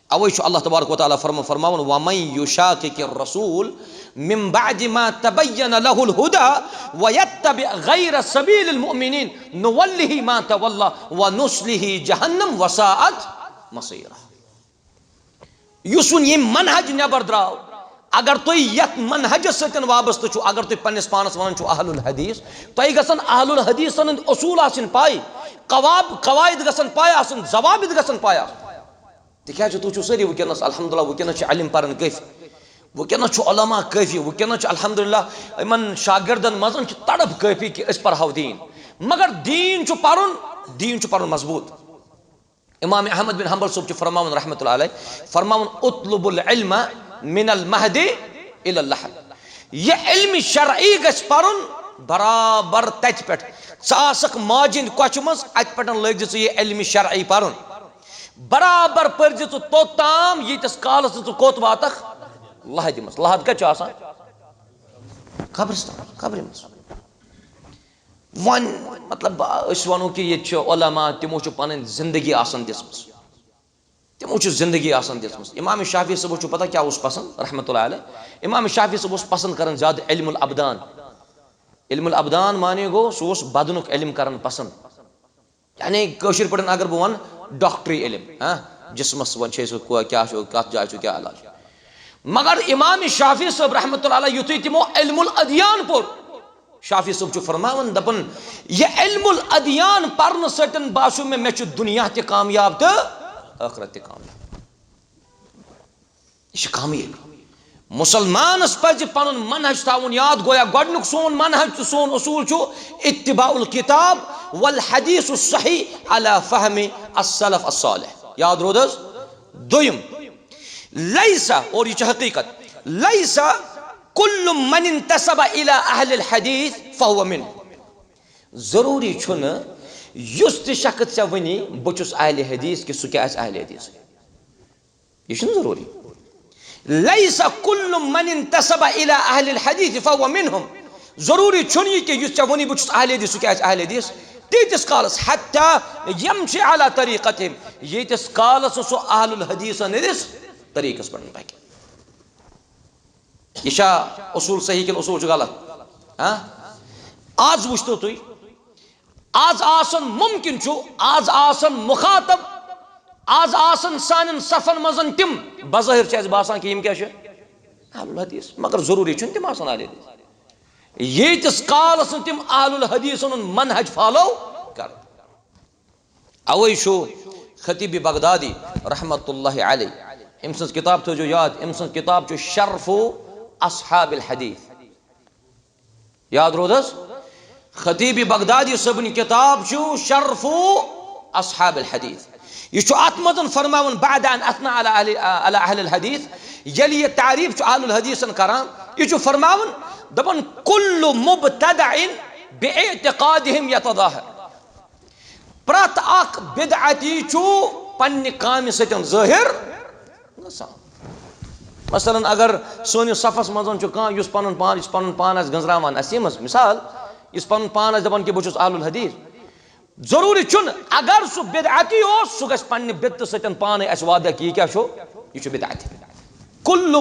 अवै अल्लाह तबारक व तआला फरमावन वमन युशाकिकिर रसूल मिन बअदि मा तबय्यन लहुल हुदा व यत्तबि गैर सबीलिल मुमिनीन नुवल्लिहि मा तवल्ला व नुस्लिहि जहन्नम व साअत मसीरा। युसन ये मनहज नबर द्राव, अगर तुम यथ मनहज सतन वाबस्त छु, अगर तुम पन्निस पानस वन छु अहलुल हदीस, तुम गसन अहलुल हदीसन उसूल आसिन पाई, कवायद गसन पाय आसिन, जवाबिद गसन पाय आसिन। तिक्याज तु छु सरी वुकनस अल्हम्दुलिल्लाह वुकनस छु इल्म परन काफी, वुकनस छु उलमा काफी, वुकनस छु अल्हम्दुलिल्लाह इमन शागिर्दन मजन छु तड़प काफी कि अस परहाव दीन। मगर दीन छु परन मजबूत। इमाम अहमद बिन हंबल साहब फरमावन रहमतुल्लाह अलैह फरमावन उतलुबुल इल्म मिनल महदी इलल लहद। ये इल्म शरई गछ परन बराबर तत पे चासक माजिन कच मज अत पे लग ये इल्म शरई परन बराबर पर तोताम यीतस कालस कोत वातख लहद मज। लहद क्या कब्रिस्तान कब्र मज। वन मतलब वनो कि ये उलमा तिमो पन जिंदगी आसन दिसमस, तिमो जिंदगी आसन दिसमस। इमाम शाफी साहब पता क्या पसंद रहमतुल्लाह अलैह, इमाम शाफी साहब पसंद कर ज्यादा इल्मुल अबदान। इल्मुल अबदान माने गो सह बदनुक इल्म कर पसंद, यानी कशिर पे अगर बह वन डॉक्टरी इल्म। हाँ जिसमस वन क्या कत जाय क्या इलाज। मगर इमाम शाफी साहब रहमतुल्लाह अलैह युथुय तिमो इल्मुल अदियान पोर, शाफी साहब फरमावन दपन यह इल्मुल अदियान पर्न सटन बासु में मे दुनिया ते कामयाब तो आखिरत ते कामयाब। यह कामयाबी मुसलमानस पज पन मनहज थावन याद। गोया गोडनुक सोन मनहज तो सोन उसूल छु इत्तिबाउल किताब वल हदीस सही अला फहमी अस्सलफ अस्सालिह। याद रोदस दोयम लैसा और यह हकीकत लैसा कुल्लु मन इंतसब इला अहलिल हदीस फहुव मिन। जरूरी छुन युस त शख्स वनी बचुस अहले हदीस कि सु क्या अहले हदीस, यह जरूरी। लैसा कुल्लु मन इंतसब इला अहलिल हदीस फहुव मिनहुम। जरूरी छुन यह कि युस वनी बचुस अहले हदीस सु क्या अहले हदीस तीतिस कालस हत्ता यमशि अला तरीक़तिहिम यीतिस कालस सु अहलुल हदीस निस तरीक़स पर पक। यह उसूल सही कि उसूल गलत। हाँ आज वो तुम आज आसन मुमकिन छु आज आसन मुखातब आज आसन सान सफन मजन तिम बज़ाहिर बासान कि क्या अहलुल हदीस, मगर जरूरी छु तिम आसान अहले हदीस। यीतिस कालस तिम अहलुल हदीस मनहज फॉलो कर। अवै छु खतीब बगदादी रहमतुल्लाहि अलैह अम सज किताब थो याद, अम सज किताब छु शर्फु अस्हाबिल हदीस। याद रोदस खतीब बगदादी सबन किताब छु शर्फु अस्हाबिल हदीस। यह अत मजन फरमावन बाद अन अथना अला अहलिल हदीस यलि यह तारीफ अहलुल हदीसन करान यह फरमावन दपन कुल्लु मुब्तदइन बिइतिकादिहिम यतदाहर। प्रत अख बिदअती छु पन्ने कामि सतन ज़ाहिर नसान। मसलन अगर सोनिस सफस मज कह पन पान गंजरावान मिसाल इस पन पान दपान कि बहुत अहलुल हदीस जरूरी चुन अगर सह बिदअती सह गस पन्ने बिदत सतन पाने अस वादा कि क्या यह बिदअत कुल्लु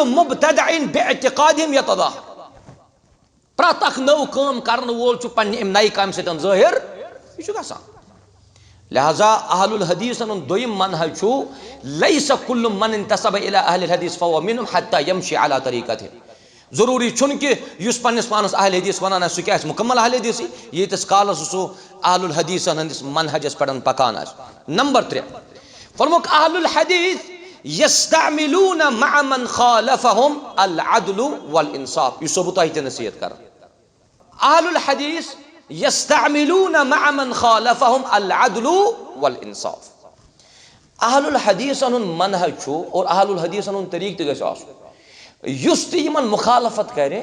मुब्तदइन बिइतिकादिहिम यतज़ाहर प्रत अख नव काम करन वोल पन्ने नई काम सतन ज़ाहिर यह गसान लिहाजा अहलुल हदीस दोयम मनहज लैस कुल्लु मन इंतसब इला अहलिल हदीस फहुव मिनहुम हत्ता यमशी अला तरीक़तिहिम जरूरी छुन कि युस पन्निस पानस अहल हदीस वनान सह क्या मुकम्मल अहल हदीस यीतिस कालस सह अहलुल हदीस हंदिस मनहजस पे पकान नंबर 3 फरमुक अहलुल हदीस यस्तअमिलून मअ मन खालफहुम अल अदलु वल इंसाफ यह सबूत आयत नसीहत कर अहलुल हदीस यस्तअमिलून मअ मन खालफहुम अल अदलु वल इंसाफ अहलुल हदीस मनहज और अहलुल हदीस तरीक त गस युस तिमन मुखालफत करे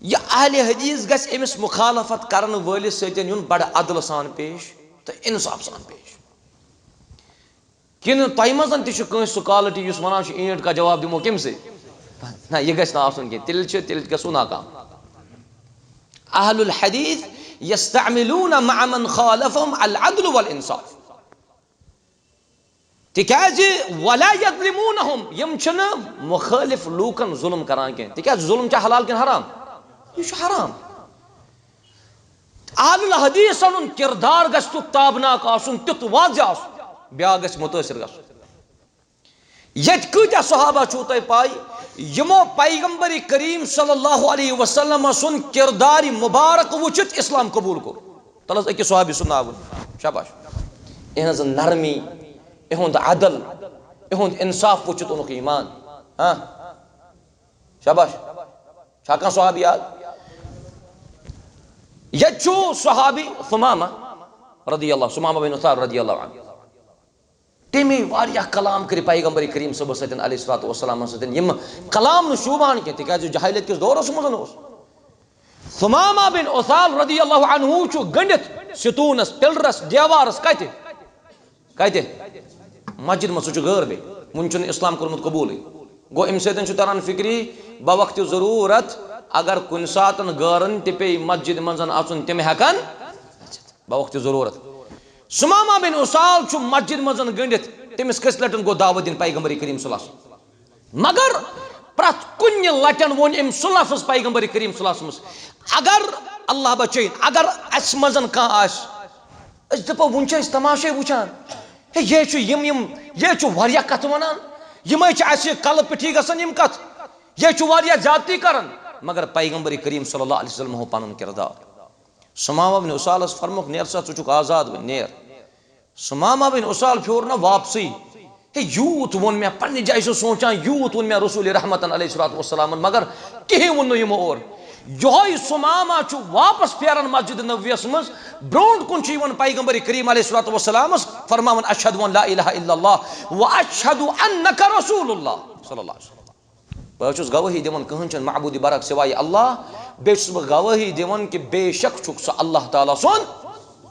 यह अहले हदीस गस एमिस मुखालफत करन वलिस सतन युन बड़ अदल सान पेश तो इंसाफ सान पेश किन तय मजन ति सह क्वालिटी युस वनान ईंट का जवाब दिमो कम से ना यह गस आसन कि तिल गसो नाकाम अहलुल हदीस यस्तअमिलून मअ मन खालफहुम अल अदल वल इंसाफ तिकाज वला यज़लिमूनहुम यम छन मुखालिफ लूकन जुल्म करान के तिकाज जुल्म चा हलाल किन हराम यह हराम अहलुल हदीस किरदार गस ताबनाक आसन तुत वाज़ आसन ब्या गस मुतासिर गस यत कत्या सहाबा छु तय पाई यमो पैगंबर करीम सल्लल्लाहु अलैहि वसल्लम सुन किरदार मुबारक वुचित इस्लाम कबूल को तलस अकि सहाबी सुन नाव शाबाश इहज नरमी इहुंद अदल इहुंद इंसाफ वुचित उनुक ईमान हाँ शाबाश छाका सहाबी याद यचु सहाबी सुमामा रदियल्लाहु सुमामा बिन उसार रदियल्लाहु अन्हु तमे वारिया कलाम कर पैगंबर करीम सब सतन अलैहिस्सलातु वस्सलाम सतन यम कलाम न शूबान के तिकाज जहालियत किस दौरस मज सुमामा बिन उसाल रदियल्लाहु अन्हु छु गंडित सितूनस पिलरस देवारस कते मस्जिद में सह गैर बे वुन इस्लाम कोर्मुत कबूल गो अम सतन तरन फिक्री बवक्त जरूरत अगर कुन सात गैरन ते पे मस्जिद मजन आचुन तम हेकन बवक्त जरूरत सुमामा बिन उसाल छु मस्जिद मजन गंडित तमिस कस लटन गो दावत दिन पैगंबर करीम सल्लल्लाहु मगर प्रत कुन लटन वोन अम सुलफस पैगंबर करीम सल्लल्लाहु अलैहि अगर अल्लाह बचैन अगर अस मजन कह आस दपो वुन तमाशे वुचान ये वारिया कथ वनान यमे कल पिठी गसन यम कथ ये वारिया जाती करन मगर पैगंबर करीम सल्लल्लाहु अलैहि वसल्लम हो पनुन किरदार सुमामा बिन उसाल फरमुक नेर सा चुक आजाद वन नेर सुमामा बिन उसाल फ्योर ना वापसी यूत वोन मे पन्ने जाय सोचान यूत वोन मे रसूल रहमतन अलैहिस्सलातु वस्सलाम मगर कहीं वोन यमो और यह सुमामा छु वापस फेरन मस्जिद नबवियस मज ब्रोंट कुन वन पैगंबर करीम अलैहिस्सलातु वस्सलाम फरमावन अशहदु अन ला इलाहा इल्लल्लाह व अशहदु अन्नका रसूलुल्लाह सल्लल्लाहु अलैहि वसल्लम बह गवाही दिवन कहन चन माबूद बरक सिवाय अल्लाह बेस गवाही दिवन कि बेशक छुक सह अल्लाह ताला सोन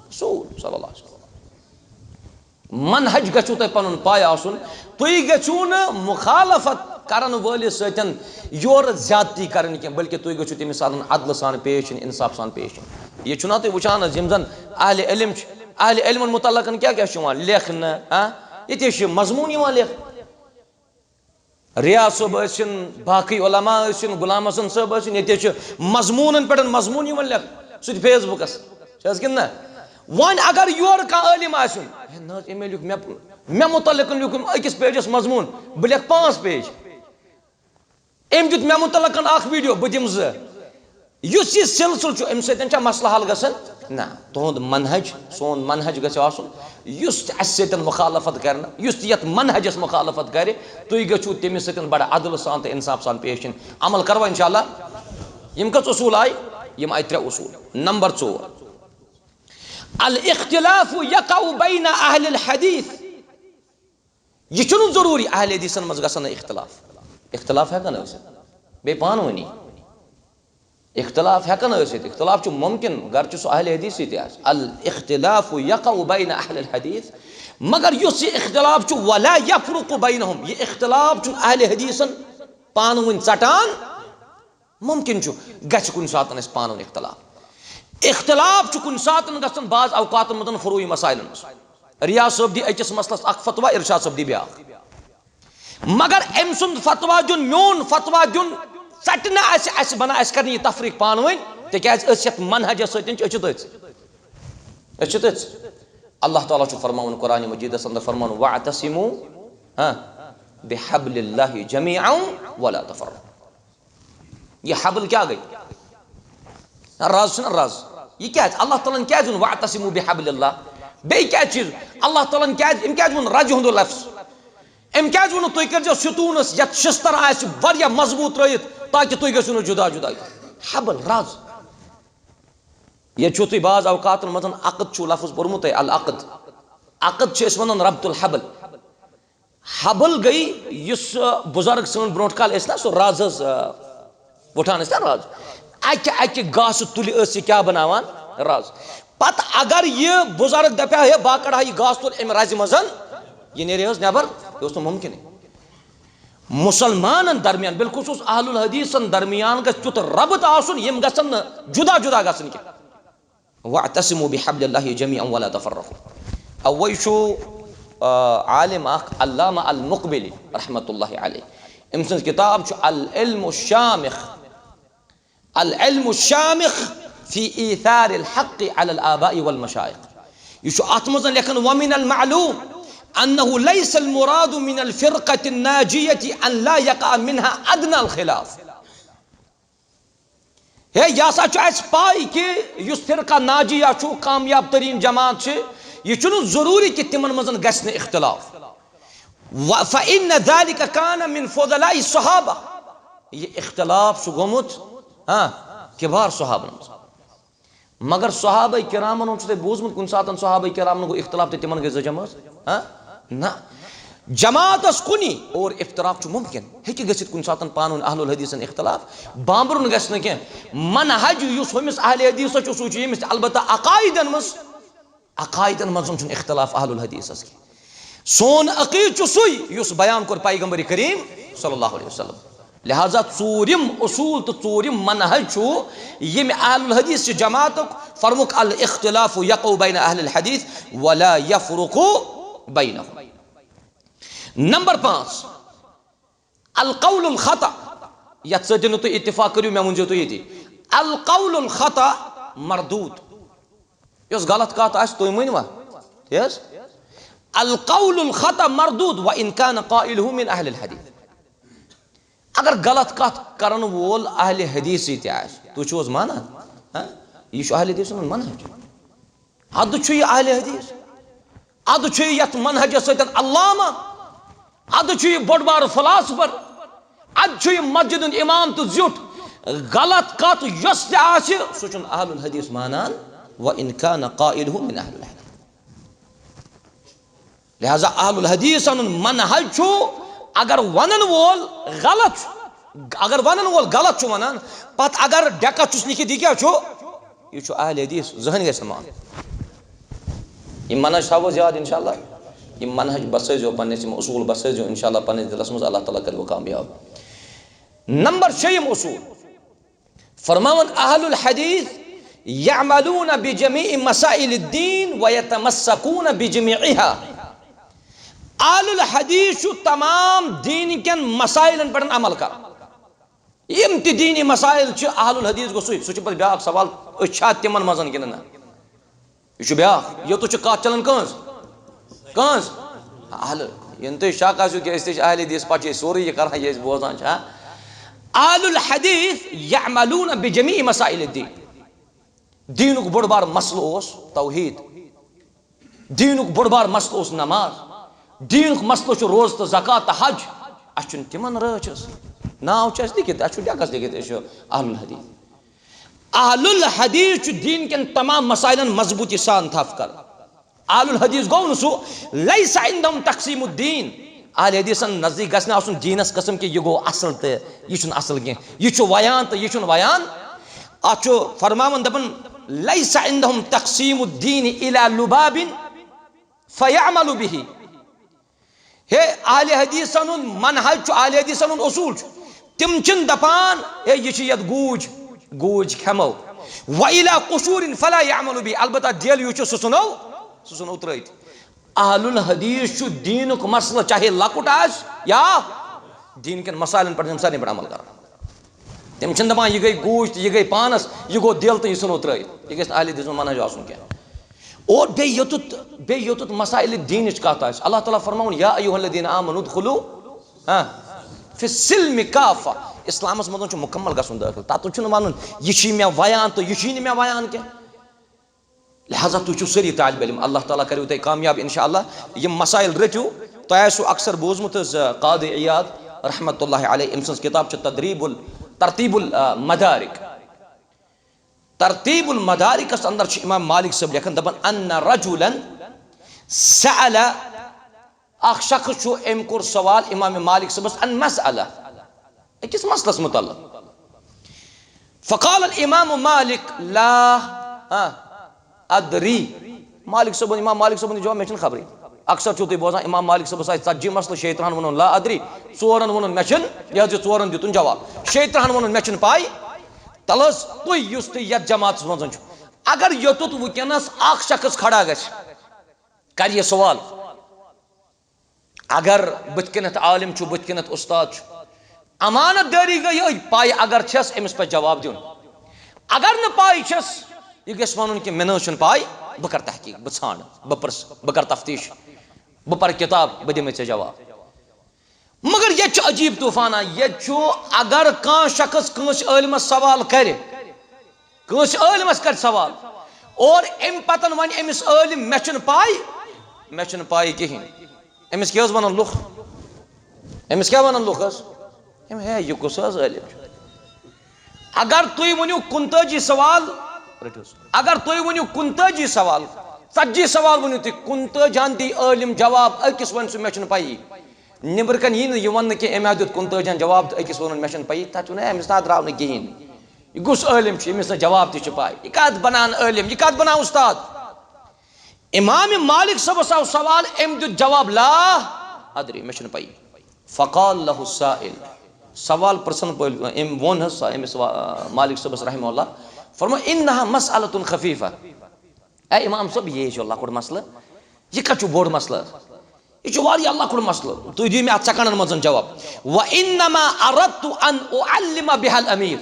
रसूल सल्लल्लाहु अलैहि वसल्लम मनहज गछु तय पनुन पाय आसुन तुई गछु न मुखालफत करन वलिस सतन योर ज्यादती करन के बल्कि तुई गछु तमिस अदल सान पेश इंसाफ सान पेश ये छुना तुई वुचान यम जन अहले इल्म मुतल्लकन क्या क्या लेखन ये मजमून लेख रियाज साहब इन बाकी उलमा इन गुलाम हसन साहब ये मजमून पे मजमून लेख सह फेसबुकस कि ना वन अगर योर कह आलिम मे लिख मे मुतल्लिक लिखुन अकिस पेजस मजमून बह लिख 5 पेज अम दुत मे मुतल्लिक वीडियो बह दिम 2 युस यह सिलसिल अम सतन मसला हल गसन ना तुंद मनहज सोन मनहज गस आसन युस सतन मुखालफत कर युस यत मनहजस मुखालफत करे तुई गछु तमिस सतन बड़ अदल सान तो इंसाफ सान पेश अमल करवा इंशाअल्लाह यम कस उसूल आय यम आय 3 उसूल नंबर 4 अल इख्तिलाफु यक़उ बैन अहलिल हदीस यह छुन जरूरी अहल हदीसन मज गसन इख्तिलाफ है ना बे पानवनी इख्तिलाफ हेकन इख्तिलाफ मुमकिन गर सह अहल हदीस अल इख्तिलाफ यक़अ बैन अहल हदीस मगर युस यह इख्तिलाफ वला यफरुक़ बैनहुम यह इख्तिलाफ अहल हदीसन पान वन चटान मुमकिन गछ कुन सातन पान वन इख्तिलाफ कुन सातन गसन बाज अवकात मदन फुरूई मसाइलन रियाज साहब दी अकिस मसलस अख फतवा इरशाद साहब दी ब्या मगर अम सुंद फतवा दिन मोन फतवा दिन चटना बना कर तफरीक पान वन तक मनहज सत अल्लाह ताला फरमान कुरान मजीदस अंदर फरमान वअतसिमू बिहब्लिल्लाहि जमीअन वला तफर्रक़ू। ये हबल क्या गई राज राज ये क्या अल्लाह ताला क्या वअतसिमू बिहब्लिल्लाह बे क्या चीज अल्लाह ताला क्या रज हुंद लफ्ज़ अम क्या वो तुम कर सतूनस ये शिस्तर आया मजबूत रहित ताकि तुम गो जुदा जुदा हबल राज ये तुम बाज अवकात मज अकद लफ्ज पोर्मुत अल अकद अकद वन रब्तुल हबल हबल गई बुजुर्ग सन ब्रो काल ना सो राज उठान ना राज अक गास तुल क्या बनावान राज पत अगर यह बुजुर्ग दपा है बा कड़ा यह गास तुल अम रज मजन यह नेरे नबर यह मुमकिन मुसलमान दरमियान बिलखुसूस अहलुल हदीसन दरमियान गुत रबत आसन यम गसन जुदा जुदा गसन क्या वअतसिमू बिहब्लिल्लाहि जमीअन वला तफर्रक़ू। अवै आलिम अल्लामा अल मुक़बिली रहमतुल्लाहि अलैह अम सन्द किताब अल इल्मु शामिख फी ईथार अल हक़ अल आबाई वल मशाइख यह अत मज लेखन वमिन अल मालूम अन्नहु लैस अल मुरादु मिन अल फ़िरक़ति नाजियति अन ला यक़अ मिनहा अदना अल खिलाफ। हे यह पाई कि युस फ़िरक़ा नाजिया कामयाब तरीन जमात यह जरूरी कि तिमन मज गस्न इख्तिलाफ फ़इन्न ज़ालिका कान मिन फ़ुज़लाइ सहाबा यह इख्तिलाफ गोमुत किबार सहाबन मगर सहाबा किरामन बूजमुत कुन सातन सहाबा किरामन गो इख्तिलाफ तो तिमन गई जमात ना जमात कुनी और इफ्तराक मुमकिन हेकि गसित कुन सातन पानुन अहलुल हदीसन इख्तिलाफ बांबरुन गस न के मनहज युस हमिस अहले हदीस सु यमिस अलबत्ता अकाइदन मज इख्तिलाफ अहलुल हदीसस की सोन अकीद सुई युस बयान कर पैगंबर करीम सल्लल्लाहु अलैहि वसल्लम लिहाजा चूरिम उसूल तो चूरिम मनहज यम अहलुल हदीस जमात फरमुक अल इख्तिलाफ यक़अ बैन अहलिल हदीस वला यफ़रुक़ु बैनहुम। नंबर 5 अल क़ौलुल ख़ता यत सदिन तो इत्तिफाक करियो मैं मुझे तो ये अल क़ौलुल ख़ता मरदूद यस गलत कत आस तुम वनवा यस अल क़ौलुल ख़ता मरदूद व इन कान क़ाइलुहु मिन अहलिल हदीस अगर गलत कत करन वोल अहले हदीस त आस तु छोस माना यह अहले हदीस मनहज अद छु यह अहले हदीस अद छु यत मनहज सतन अल्लामा अद बोड़ बार फिलासफर अद मस्जिद इमाम तो जुट गलत कत यस सह अहलुल हदीस मानान व इन कान क़ाइलुहु मिन अहलिल हदीस। लिहाजा अहलुल हदीस मनहज अगर वनन वोल गलत वनान पत अगर डेका चुस लिखित यह क्या यह अहले हदीस जहन गस मान यह मनहज थो याद इंशाअल्लाह यह मनहज बसो पन्नस उसूल बसो इंशाअल्लाह पन्नस दिलस मज अल्लाह ताला कर कामयाब। नंबर 6 उसूल फरमावन अहलुल हदीस यअमलून बिजमीइ मसाइलिद्दीन व यतमस्सकून बिजमीइहा अहलुल हदीस तमाम दीन केन मसाइलन पर अमल कर यम ति दीनी मसाइल अहलुल हदीस गो सह ब्या सवाल तिमन मजन कि ना यह ब्या यो तो कत चलान कंस अहल यन तुम शक आसो कि अहले हदीस पे सोरे यह कर यह बोजान अहलुल हदीस यअमलून बिजमीइ मसाइलिद्दीन दीनुक बड़ बार मसल तौहीद दीनुक बड़ बार मसल नमाज दीनुक मसल रोज तो ज़कात तो हज अस तिमन रच नाव लिखित अस लिखित अहलुल हदीस अहलुल हदीस दीन के तमाम मसाइलन मजबूती सान थफ कर अहलुल हदीस गो सो लैसा इंदहुम तक़सीमुद्दीन अहले हदीसन नजदीक गस दीनस कसम कि यह गो असल तो यह असल कह यह वयान तो यह वयान आचो फरमावन दपन लैसा इंदहुम तक़सीमुद्दीन इला लुबाबिन फयअमलु बिही। हे आहले हदीसन मनहज आहले हदीसन उसूल तिम चिन दपान हे ये गूज गूज खेमो व इला कुशूरिन फला यअमलु बिही। अलबत्ता दिल यु सुनो त्रैत। अहलुल हदीस दीन मसला चाहे लकुट आस या दीन के मसाइलन पर सारे पर अमल कर। तम दपान यह गई गूज तो यह गई पानस यह गो दिल तो यह सुनो त्रैत। यह अहले हदीस मनहज आसन क्या। और बे योतुत मसाइल दीन कत अल्लाह ताला फरमाउन या अय्युहल्लज़ीना आमनु उदखुलू फिस्सिल्मि काफ़ा। इस्लामस मज मुकम्मल गसन दाखिल तत वन यह मे बयान तो यह मे बयान क्या। लिहाजा तुम सारी तालिब इल्म अल्लाह ताला करू तुम कामयाब इंशाअल्लाह। यम मसाइल रटू तुम आसो अक्सर बोजमुत क़ादी इयाद रहमतुल्लाहि अलैह अम सज किताब तरतीबुल मदारिक। तरतीबुल मदारिकस अंदर इमाम मालिक सब लिखन दपन अन्न रजुलन सअल अख शख्स अम कोर सवाल इमाम मालिक सबस अन मसअला अकिस मसलस मुतल्लिक। फ़क़ाल अल इमाम मालिक ला अदरी। मालिक सब इमाम मालिक सब जवाब मे खबरी। अक्सर छो तुम बोजान इमाम मालिक सबस ती मसल शेतरहन वन ला अदरी चोरन वन मे यह चोरन दितुन जवाब शेतरहन वन मे पाई। तलस तुस ये जमात मज अगर योतुत वुनस अख शख्स खड़ा कर यह सवाल अगर बुत आलिम बुत उस्ताद अमानत दारी गई पाई अगर छस अमिस पे जवाब दिन अगर न पाई छस यह गस वन कि मे न पाई बह कर तहकीक बह छान बह पर्स बह कर तफ्तीश बह पर किताब बह दिमे ऐ जवाब। मगर ये अजीब तूफाना ये अगर कह शख्स कंस आलिमस सवाल कर सवाल और अम पतन वन अमिस आलिम मे पाई कहें अमिस क्या वन लुख अमिस क्या वन लुख है यह कुस आलिम। अगर तुम वनु 39 सवाल अगर तुम वनु 39 सवाल 40 सवाल वनु तुम 39 दी आलिम जवाब अकिस वन सह मे पाई निबर कन यह वन कि अमे दित 39 जवाब तो अकिस वन मे पाई तथ वो अमिस ना द्राव कहें यह गुस आलिम अमिस जवाब ति पाई यह कत बनान आलिम यह कत बना उस्ताद। इमाम मालिक सबस आव सवाल अम दित जवाब ला अदरी मे पाई। फ़क़ाल लहु साइल सवाल प्रश्न अम वोन अमिस मालिक सबस रहमहुल्लाह फरमा इन्नहा मसअलतुन खफीफा। ए इमाम सब ये लकुट मसल यह कत बोड़ मसल यह लकुट मसल तुम दिव मे अत सेकंडन मज जवाब। व इन्नमा अरदतु अन उअल्लिम बिहल अमीर।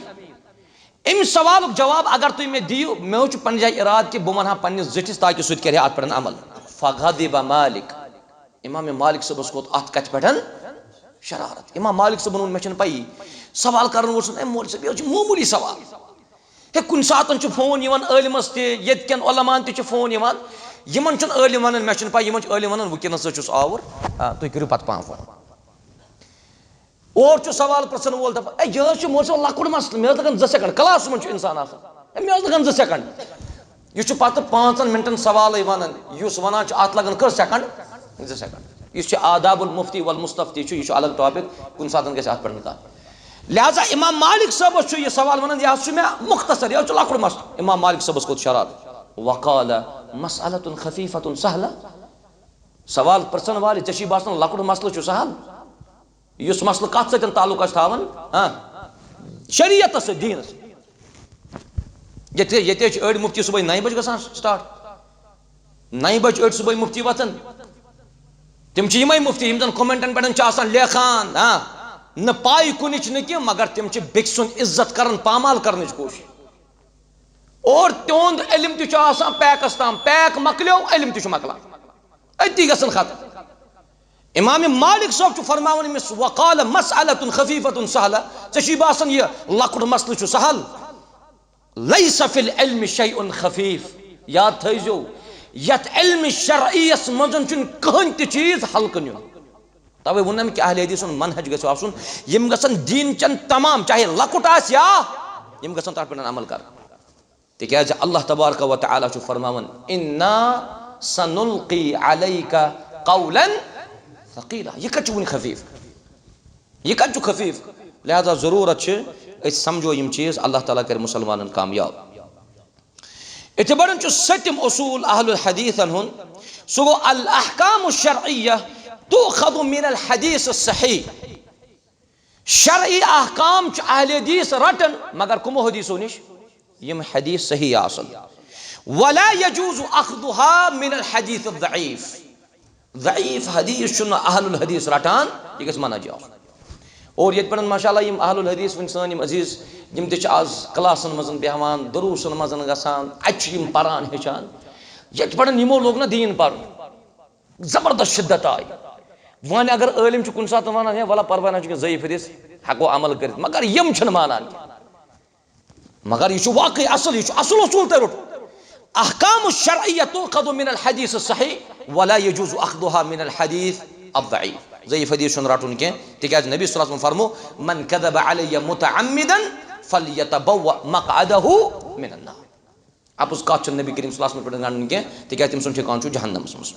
अम सवाल जवाब अगर तुम मे दियो मे पन जाय इराद कि बह वनहा पन्निस जटिस ताकि सह कर अत पे अमल। फ़ग़ज़िब मालिक इमाम मालिक सबस खोत अत कथ पे शरारत। इमाम मालिक सबन वो मे पई सवाल कर मोल सब यह मामूली सवाल हे कुन सातन फोन आलिमस तन उलमान फोन यमन आलिम वन मे पाई आलिम वन वुनस आवर तुम करो पत पान फोन और सवाल प्रश्न वोल दप यह मोल सब लकुट मसल मे लगन 2 सेकंड क्लास मन इंसान मे लगन 2 सेकंड यह पत 5 मिनटन सवाल वन वन अत लगन कह सेकंड 2 सेकंड। यह आदाबुल मुफ्ती वल मुस्तफ्ती यह अलग टॉपिक कुन सातन गस अत पे कह। लिहाजा इमाम मालिक सबस यह सवाल वन यह मे मुख्तसर यह लकुट मसल। इमाम मालिक सबस को शरारत वक़ाल मसअलतुन खफीफतुन सहला। सवाल प्रश्न वाले चे बासान लकुट मसल सहल इस मसल कत सत ताल्लुक थावन शरीयत से दीन ये अड़ मुफ्ती सुबह 9 बजे गसान स्टार्ट 9 बजे अड़ सुबह मुफ्ती वचन तम मुफ्ती यम कमेंटन पे लेखान न पाई कुन न मगर तम बेक सुंद इज्जत कर पामाल कर कोशिश और तुंद इल्म पैकस ताम पैक मकलो इल्म तकला अति गसन खत्म। इमाम मालिक साहब फरमावन अमिस वक़ाल मसअलतुन खफीफतुन सहला चे बासान यह लकुट मसल सहल लैस फिल इल्म शैउन खफीफ। याद थो यथ इल्म शरईयस मज कहन चीज हल्क नुन तवे वोन कि अहले हदीस मनहज गो आसन यम गसन दीन चन तमाम चाहे लकुट या यम गसन तथ पे अमल कर। तिकाज अल्लाह तबारक व तआला फरमावन इन्ना सनुल्की अलैका कौलन थकीला। यह कत वन खफीफ यह कत खफीफ। लिहाजा जरूरत समझो यम चीज अल्लाह ताला कर मुसलमानन कामयाब। इतने बड़न सतम उसूल अहलुल हदीसन हुन सो गो अल अहकाम शरइय्या तुखज़ु मिनल हदीस सही। शरई अहकाम अहले हदीस रटन मगर कमो हदीसो निश यम हदीस सही आसन। वला यजूज़ु अख़्ज़ुहा मिनल हदीस ज़ईफ़। ज़ईफ़ हदीस शुन अहलुल हदीस रटान ये गस माना जाओ। और ये पढ़न माशाअल्लाह यम अहलुल हदीस वन सान अजीज यम ते आज क्लासन मजन बेहवान दरूसन मजन गसान अच्छी परान हेचान ये पढ़न यमो लोग ना दीन पर जबरदस्त शिद्दत आई। वन अगर आलिम कुन सात वन है वाला परवाना ज़ईफ़ हदीस हको अमल कर मगर यम छन मानान मगर यह वाकई असल यह असल उसूल ते रुट अहकाम शरइय्या तुखज़ु मिनल हदीस सही वला यजूज़ु अख़्ज़ुहा मिनल हदीस अज़ईफ़। ज़ईफ़ हदीस शुन रटुन के तिकाज नबी सल्लल्लाहु अलैहि वसल्लम फरमो मन कज़ब अलैया मुतअम्मिदन फलयतबव्व मक़अदहु मिनन नार। आप उस का नबी करीम सल्लल्लाहु अलैहि वसल्लम पढ़न के तिकाज तम सुन ठिकान छु जहन्नम मस।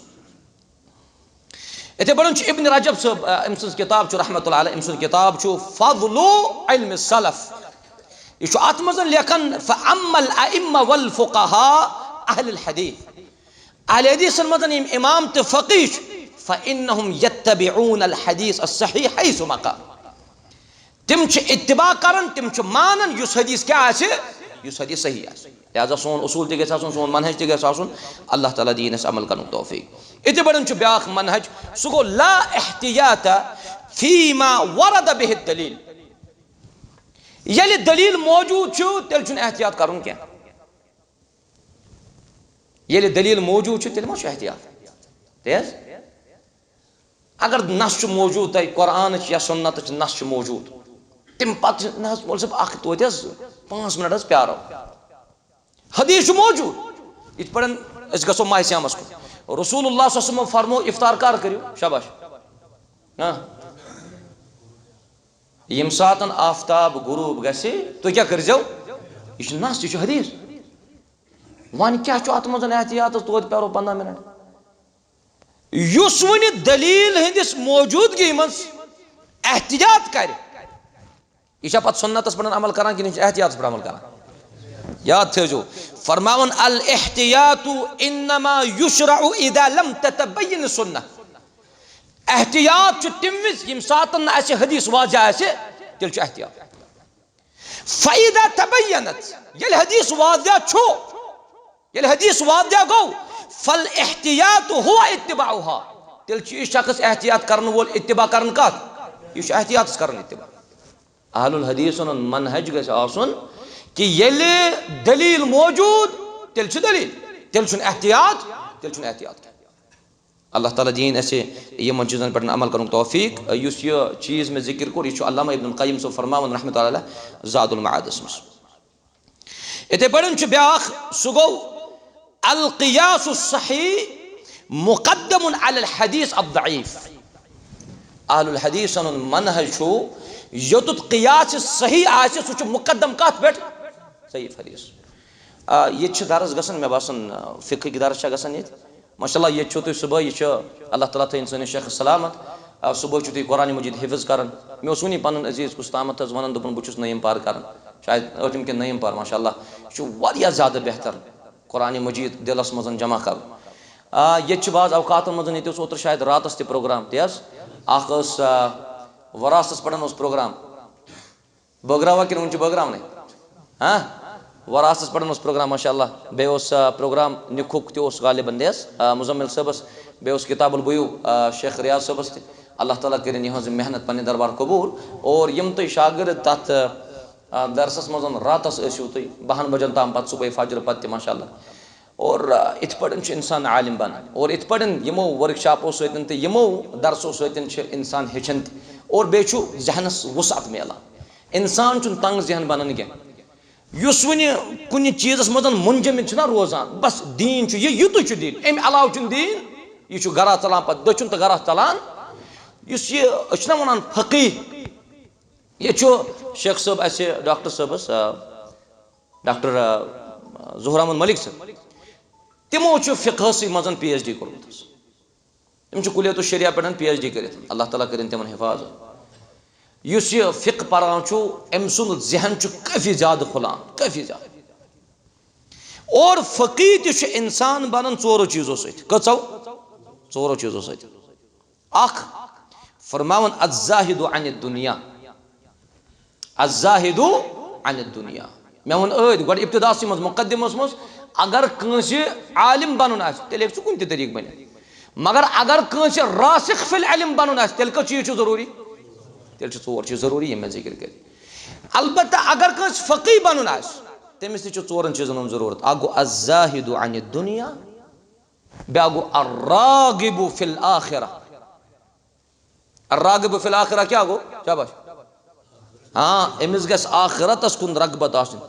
इथे बड़न इब्न रजब साहब इमसन किताब छु रहमतुल्लाह अलैह इमसन किताब छु फज़लु इल्म सलफ यह अत मज लेखन फ़अम्मल अइम्मा वल फुक़हा अहलुल हदीस अहले हदीस मजन इमाम ते फ़क़ीह फ़इन्नहुम यत्तबिऊन अल हदीस अस्सही हैसु मक़ा। तिम इत्तिबा करन तिम मानन युस हदीस क्या आछे युस हदीस सही आछे। लिहाजा सोन उसूल ते गछ आसन सोन मनहज ते गछ आसन अल्लाह ताला दीनस अमल करन तौफीक। इते बड़न ब्याख मनहज सु गो ला इहतियात फीमा वरद बिहि दलील। यदि दलील मौजूद छु तेल छुन एहतियात करन क्या। यदि दलील मौजूद छु तेल मा छु एहतियात तेज अगर नस छु मौजूद तय कुरान या सुन्नत च नस छु मौजूद तिम पत न बोल सब आख तो 5 मिनट प्यारो हदीस मौजूद इत पड़न अस गसो माह श्यामस को रसूलुल्लाह सल्लल्लाहु अलैहि वसल्लम फरमो इफ्तार कर करियो शाबाश हां यम सातन आफ्ताब गुरूब गसे तो क्या कर जाओ इस नस इस हदीस वन क्या छु अत मजन एहतियात तो प्यारो 15 मिनट युस वन दलील हंदिस मौजूदगी मज एहतियात कर यह पत सुन्नतस पर अमल करान कि एहतियात पर अमल करान। याद थो फरमावन अल एहतियातु इन्नमा युशरउ इदा लम ततबय्यन सुन्नह। एहतियात छु तिम विज यम सातन आसे हदीस वाज़ह आसे तेल छु एहतियात फइदा तबय्यनत यल हदीस वाज़ह छु यल हदीस वाज़ह गो फल एहतियात हुआ इत्तिबाउहा तेल छु शख्स एहतियात करन वोल इत्तिबा करन का यह एहतियात करन इत्तिबा। अहलुल हदीस मनहज गस आसन कि येले दलील मौजूद तेल छु दलील तेल छु एहतियात तेल छु एहतियात। अल्लाह ताला दीन ऐसे यम चीज़न पर अमल करन तौफीक युस ये चीज़ में जिक्र को यह अल्लामा इब्न क़य्यिम सो फरमावन रहमतुल्लाह अलैह ज़ादुल मआदिस मस। इते बड़न छु ब्याख सु गो अल क़ियास सही मुक़द्दमुन अलल हदीस अज़ईफ़। अहलुल हदीस मनहज छु योतुत क़ियास सही आसे सु मुक़द्दम कत पे ज़ईफ़ हदीस। ये दरस गसन मे बासन फ़िक़्ह की दरस गसन ये माशाअल्लाह ये तुम सुबह यह अल्लाह ताला थन सन शेख सलामत सुबह तुम कुरान मजीद हिफ्ज़ कर मे वनी पन अजीज़ कुस्तामत वन दोपन बहुत नईम पार कर शायद 8 कि 9 पार माशाअल्लाह यह ज़्यादा बेहतर कुरान मजीद दिलस मज जमा कर ये बाज़ अवकात मज ये ओतर शायद रातस त प्रोग्राम तेज वरासस पढ़न प्रोग्राम बगरावा कि वन बगराव हाँ वरासस पढ़न प्रोग्राम माशाअल्लाह बे प्रोग्राम निखुक तस गालिबन देस मुजम्मिल सबस बे किताबुल बुयू शेख रियाज सबस त अल्लाह ताला कर यह मेहनत पन्ने दरबार कबूल और यम तुम शागिर्द तथ दरसस मज रातस तुम 12 बजन ताम पे सुबह फजर पे माशाअल्लाह और इत पड़न इंसान आलिम बन और इत पड़न यमो वर्कशॉपो सत यमो दरसो सत इंसान हेचन और बे जहनस वसअत मिलान इंसान तंग जहन बनन क्या उस वन कुन चीज़ मज मुंजमिद रोजान बस दीन यह युत दीन अम अलाव दीन यह गरा चलान पे दचुन तो गरा चलान यह वन फ़क़ीह यह शेख साहब अस डॉक्टर साहबस डॉक्टर ज़ुहर अहमद मलिक साहब तिमो फ़िक़्हस मज PhD कोर्मुत तम कुलियत शरिया पे PhD कर अल्लाह ताला कर तिमन हिफाजत युस ये फिक परान अम सुंद जहन काफी ज्यादा खुलान, काफी ज्यादा। और फकीह तह इंसान बनन चोरो चीजों सचो चोरो चीजों सख फरमावन अज़्ज़ाहिदु अन दुनिया, अज़्ज़ाहिदु अन दुनिया। मे वन गो इब्तिदास मज मुकदमस मज अगर कंस आलिम बनन तेल कुन तरीक बन, मगर अगर कंस रासिख फिल इल्म बनन तेल कत चीज जरूरी, तेल चोर चीज जरूरी ये जिक्र कर। अलबत्ता अगर कंस फकीह बनन तमिस तह चोरन चीजन हूं जरूरत। अ गो अज़्ज़ाहिदु अन दुनिया, ब्या गो अर्रागिबु फिल आखिरा। अर्रागिबु फिल आखिरा क्या गो? शाबाश। हाँ, अमिस गस आखिरतस कुन रगबत आसिन।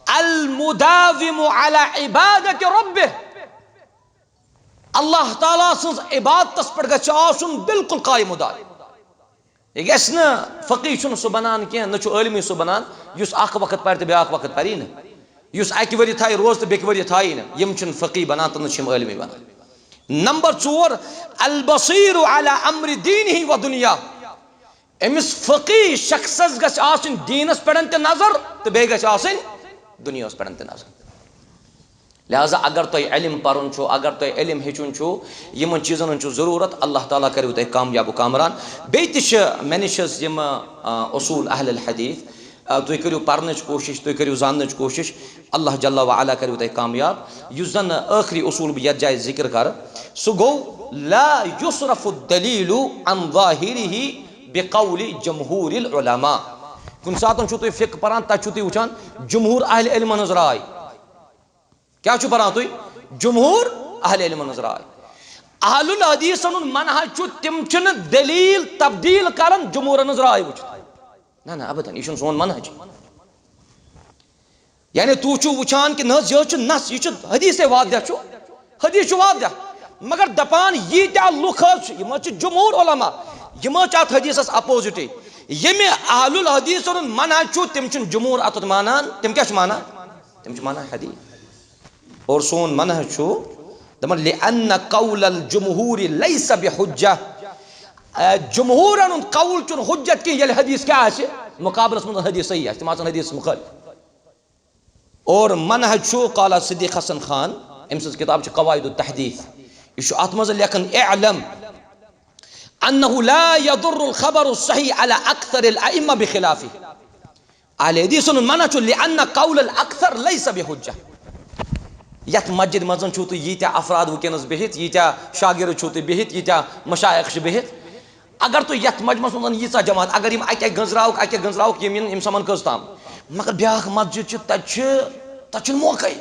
अल मुदाविमु अला इबादति रब्बिह, अल्लाह ताला सन्स इबादतस पर गछ आसुन बिल्कुल कायम दायम। ये गस न फकीह छुन सु बनान के न छु आलिमी सु बनान युस अख वक्त पर ब्याक वक्त परी न, युस अकि वरि थाई रोज तो बेक वरि थाई न, यम छुन फकीह बनान तो न छिम आलिमी बनान। नंबर 4 अल बसीरु अला अम्र दीनिही व दुनिया, अमिस फकीह शख्सस गछ आसिन दीनस पेड़न ते नजर तो बे गछ आसिन दुनियास पेड़न ते नजर। लिहाजा अगर तुम इल्म परुन छो, अगर तुम इल्म हेचुन छो, यमन चीजन हूं जरूरत, अल्लाह ताला करू तुम कामयाब कामरान। बे मे निश यम उसूल अहल हदीस तुम करू पर्न कोशिश, तुम करू जान कोशिश, अल्लाह जल्ला व अला करू तुम कामयाब। युस जन आखिरी उसूल बह जाए जिक्र कर सह गो ला युसरफु दलीलु अन ज़ाहिरिही बिक़ौलि जमहूरिल उलमा। कुन सातन तुम फिक परान तत तुम वुचान जमहूर अहल इल्म हज राय। क्या परान तुम? जमहूर अहल इल्म हज राय। अहलुल हदीसन मनहज तिम दलील तब्दील करन जमहूरन हज राय वुच ना ना अबदन, यह सोन मनहज। यानी तू वुचान कि यह नस, यह हदीस वादह, हदीस वादह, मगर दपान यीत्या लुख यम जमहूर उलमा यम अत हदीसस अपोजिट। यमे अहलुल हदीसन मनहज तिम जमहूर अत मानान, तिम क्या मानान? तिम मानान हदीस। और सोन मनहज दपन लिअन्न कौलल जुमहूर लैस बिहुज्जा, जुमहूरन कौल चुन हुज्जत कि ये हदीस क्या है मुकाबलस में हदीस सही है, तुम हदीस मुखालिफ। और मनहज काला सिद्दीक हसन खान अम सज किताब कवायद तहदीस, यह अत मज लेखन इअलम अन्नहु ला यदुर्रुल खबरु सही अला अक्सरिल अइम्मा बिखिलाफी। अहले हदीसन मनहज लिअन्न कौलल अक्सर लैस बिहुज्जा। यथ मस्जिद मज तुम यीत्या अफराद वुकस बिहित, यीत्या शागिर्द तुम बिहित, यीत्या मशाइख बिहित, अगर तुम यथ मजमस मन यीचा जमात अगर यम अक गंजरावक यम समन कस ताम, मगर ब्याख मस्जिद तत मौके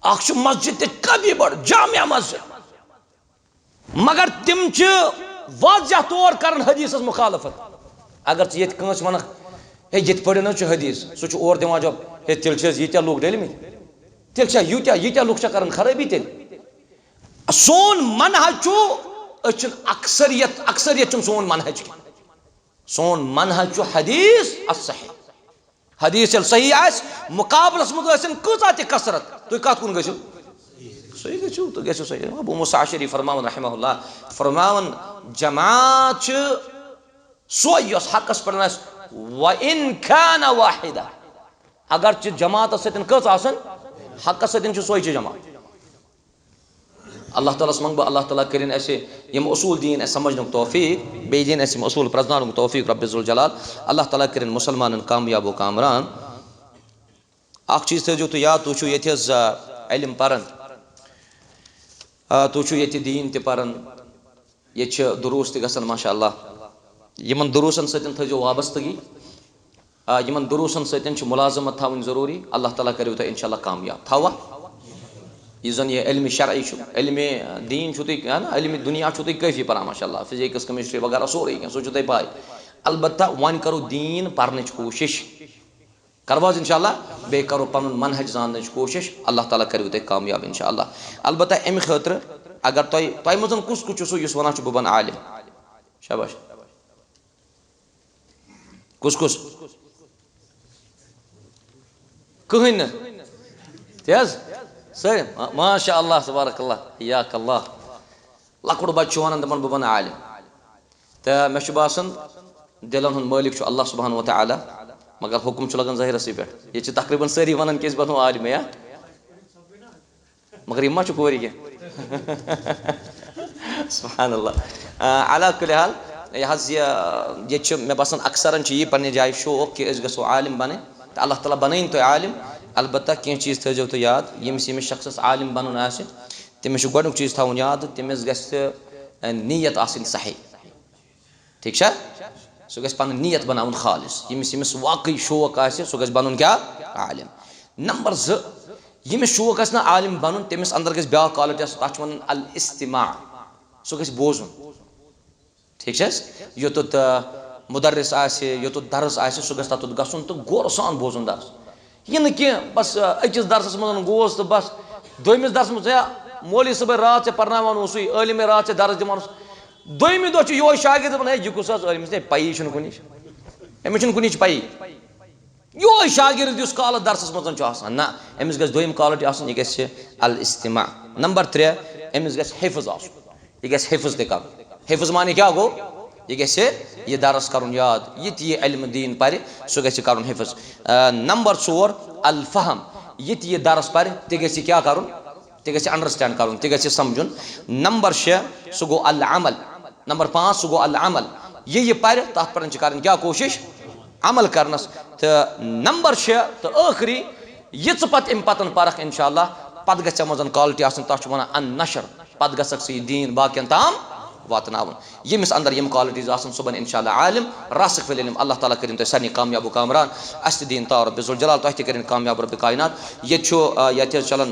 अख मस्जिद कभी बड़ जामिया मस्जिद, मगर तिम वाजह तौर कर हदीस मुखालफत। अगर ये वन हे ये पढ़ो न हदीस, सह और दिवान जब हे तेल यीत्या लूक डलमित, तेल यूत्या लुक कर खराबी। तेल सोन मनहज अक्सरियत, अक्सरियत सोन मनहज, सोन मनहज हदीस असही। हदीस सही आस मुकाबलस मज कचा कसरत, तुम कत कुन गो सही गो तो गो सही। अबू मूसा अशअरी फरमावन रहमहुल्लाह, फरमावन जमात सो हकस पे व इन कान वाहिदा, अगर जमात सतन कच आसन हक सतन सोई जमात। अल्लाह ताला मंग अल्लाह ताला करिन ऐसे यम उसूल दीन समझ तौफीक, बे दिन ऐसे उसूल प्रजनान तौफीक रब्बिल जलाल। अल्लाह ताला करिन मुसलमान कामयाब व कामरान। अख चीज थो तो याद, तु ये इल्म परन, तु ये दीन त परन, ये दुरूस त गसन माशाअल्लाह। यमन दुरूसन सतन थो वाबस्तगी, यमन दुरूसन सतन मुलाजमत थावन जरूरी। अल्लाह ताला करियो तो इंशाअल्लाह कामयाब थावा। यह जन ये इल्म शरई, इल्म दीन तुम ना, इल्म दुनिया तुम काफ़ी परान माशाअल्लाह, फिजिक्स केमिस्ट्री वगैरह सोरे सो तुम पाए। अलबत्ता वन करो दीन पर्न कोशिश करवाज इंशाअल्लाह, बे करो पन मनहज जान कोशिश, अल्लाह ताला करियो तुम कामयाब इंशाअल्लाह। अलबत्ता अमि खतर अगर तुम मज कुस कुछ इस वन बह बन आलिम, शाबाश कुस कुस कहन तेज सर माशा अल्लाह तबारकल्लाह याकल्लाह। लकुड़ बच्चे वन दपान बह बन आलिम, तो मे बासान दिलन हुन मालिक छु अल्लाह सुब्हान व तआला मगर हुकुम छु लगन ज़ाहिर से पे ये छु तकरीबन सारी वनन केस बनो आलिम या मगर यमा छु कोरी के सुब्हान अल्लाह अला कुल हाल ये छु मे बसन अक्सरन छु ये पन्ने जाय शौक कि अस गसो आलिम बने तो अल्लाह ताला बनैन तो आलिम अलबत्ता कह चीज थजो तो याद यमिस यमिस शख्सस आलिम बनन आसे तमिस गोडुक चीज थावन याद तमिस गस नियत आसिन सही ठीक छा सो गस पन नियत बनावन खालिस यमिस यमिस वाकई शौक आसे सो गस बनन क्या आलिम नंबर 2 यमिस शौक आस ना आलिम बनन तमिस अंदर गस ब्या क्वालिटी आस ताच वन अल इस्तिमा सो गस बोजुन ठीक छा योतुत मुदर्रिस आसे योतुत दर्स आसे सो गस ततुत गसुन तो गौर सान बोजुन दर्स ये न कि बस अकिस दर्सस मन गोस तो बस दोमिस दर्स मज मौली सब रात से पर्नावान उसुई आलिम रात से दर्स दिमान दोमी दो यो शागिर्द बन यह कुस आलिम ने पई छुन कुनिश अमिस छुन कुनिश पई यो शागिर्द युस काल दर्सस मज छु आसान ना अमिस गस दोम क्वालिटी आसन यह गस अल इस्तिमा नंबर 3 अमिस गस हिफ्ज आसन यह गस हिफ्ज ते कर हिफ्ज माने क्या गो यह गस ये दर्स करुन याद ये इल्म दीन पर सो गस करुन हिफ्ज नंबर 4 अल फहम ये दर्स पर ते गस क्या करुन ते गस अंडरस्टैंड करुन ते गस समझुन नंबर 6 सो गो अल अमल नंबर 5 सो गो अल अमल ये पर तथ पर करन क्या कोशिश अमल करनस तो नंबर 6 तो आखिरी ये पत अम पतन परख इंशाअल्लाह पत गस मजन क्वालिटी आसन तथ वन अन नशर पत गसक दीन बाकियन ताम वातनावन यमिस अंदर यम क्वालिटीज आसन सुबन इंशाअल्लाह आलिम रासिख फिल इल्म अल्लाह ताला करिन तो सनी कामयाब कामरान अस दीन ता रब्बुल जलाल तो करिन कामयाब रब कायनात ये ये चलन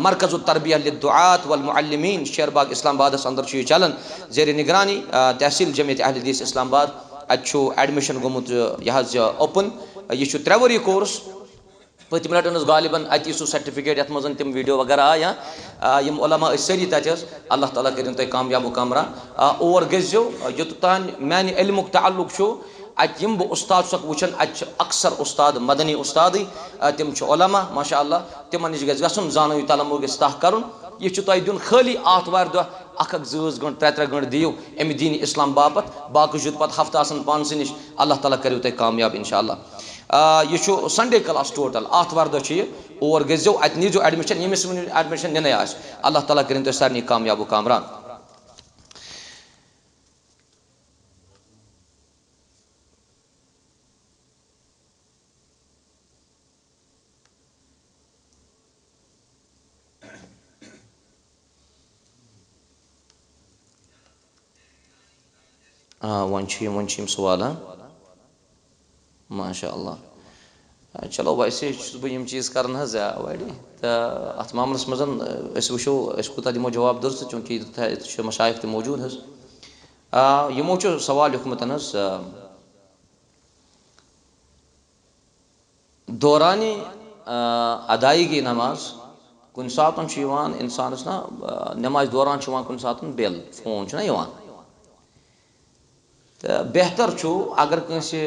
मरकज़ तरबिया लिद्दुआत वल मुअल्लिमीन शेरबाग इस्लामाबाद अंदर चलन जेर निगरानी तहसील जमियत अहले हदीस इस्लामाबाद अच्छो एडमिशन गोमुत यह ओपन यह 3 वरी कोर्स पतम लटन गालिबन अति सो सर्टिफिकेट यथ मजन तम वीडियो वगैरह आया यम उलमा सरी तत अल्लाह ताला करिन तुम कामयाब कामरा और गजो योत तान मान इल्मुक ताल्लुक छो अत यम बह उस्ताद सक वुचन अत अक्सर उस्ताद मदनी उस्ताद तम उलमा माशा अल्लाह तिमन नश गन जान तलमो गह करुन यह तुम दिन खाली आतवार दह 1-2 घंटे 3-3 घंटे दियो अमि दीन इस्लाम बापत बाकी जुत पत हफ्त आसन पानस नश अल्लाह ताला करियो तुम कामयाब इंशाअल्लाह यह संडे क्लास टोटल आतवार दह और गजो अत नीजो एडमिशन यमिस एडमिशन नीन अल्लाह ताला करिन तुम सारे कामयाब कामरान वन सवाल माशा अल्लाह चलो वैसे बह चीज़ कर अवाइड तो अत मामलस मज वो कूत दिमो जवाब दुरुस्त चूँकि मशाइख तो मौजूद यमो सवाल लिखमत दौरानी अदायगी नमाज कुन सात इंसानस ना नमाज दौरान कुन सात बेल फोन ना तो बेहतर छो अगर कंसे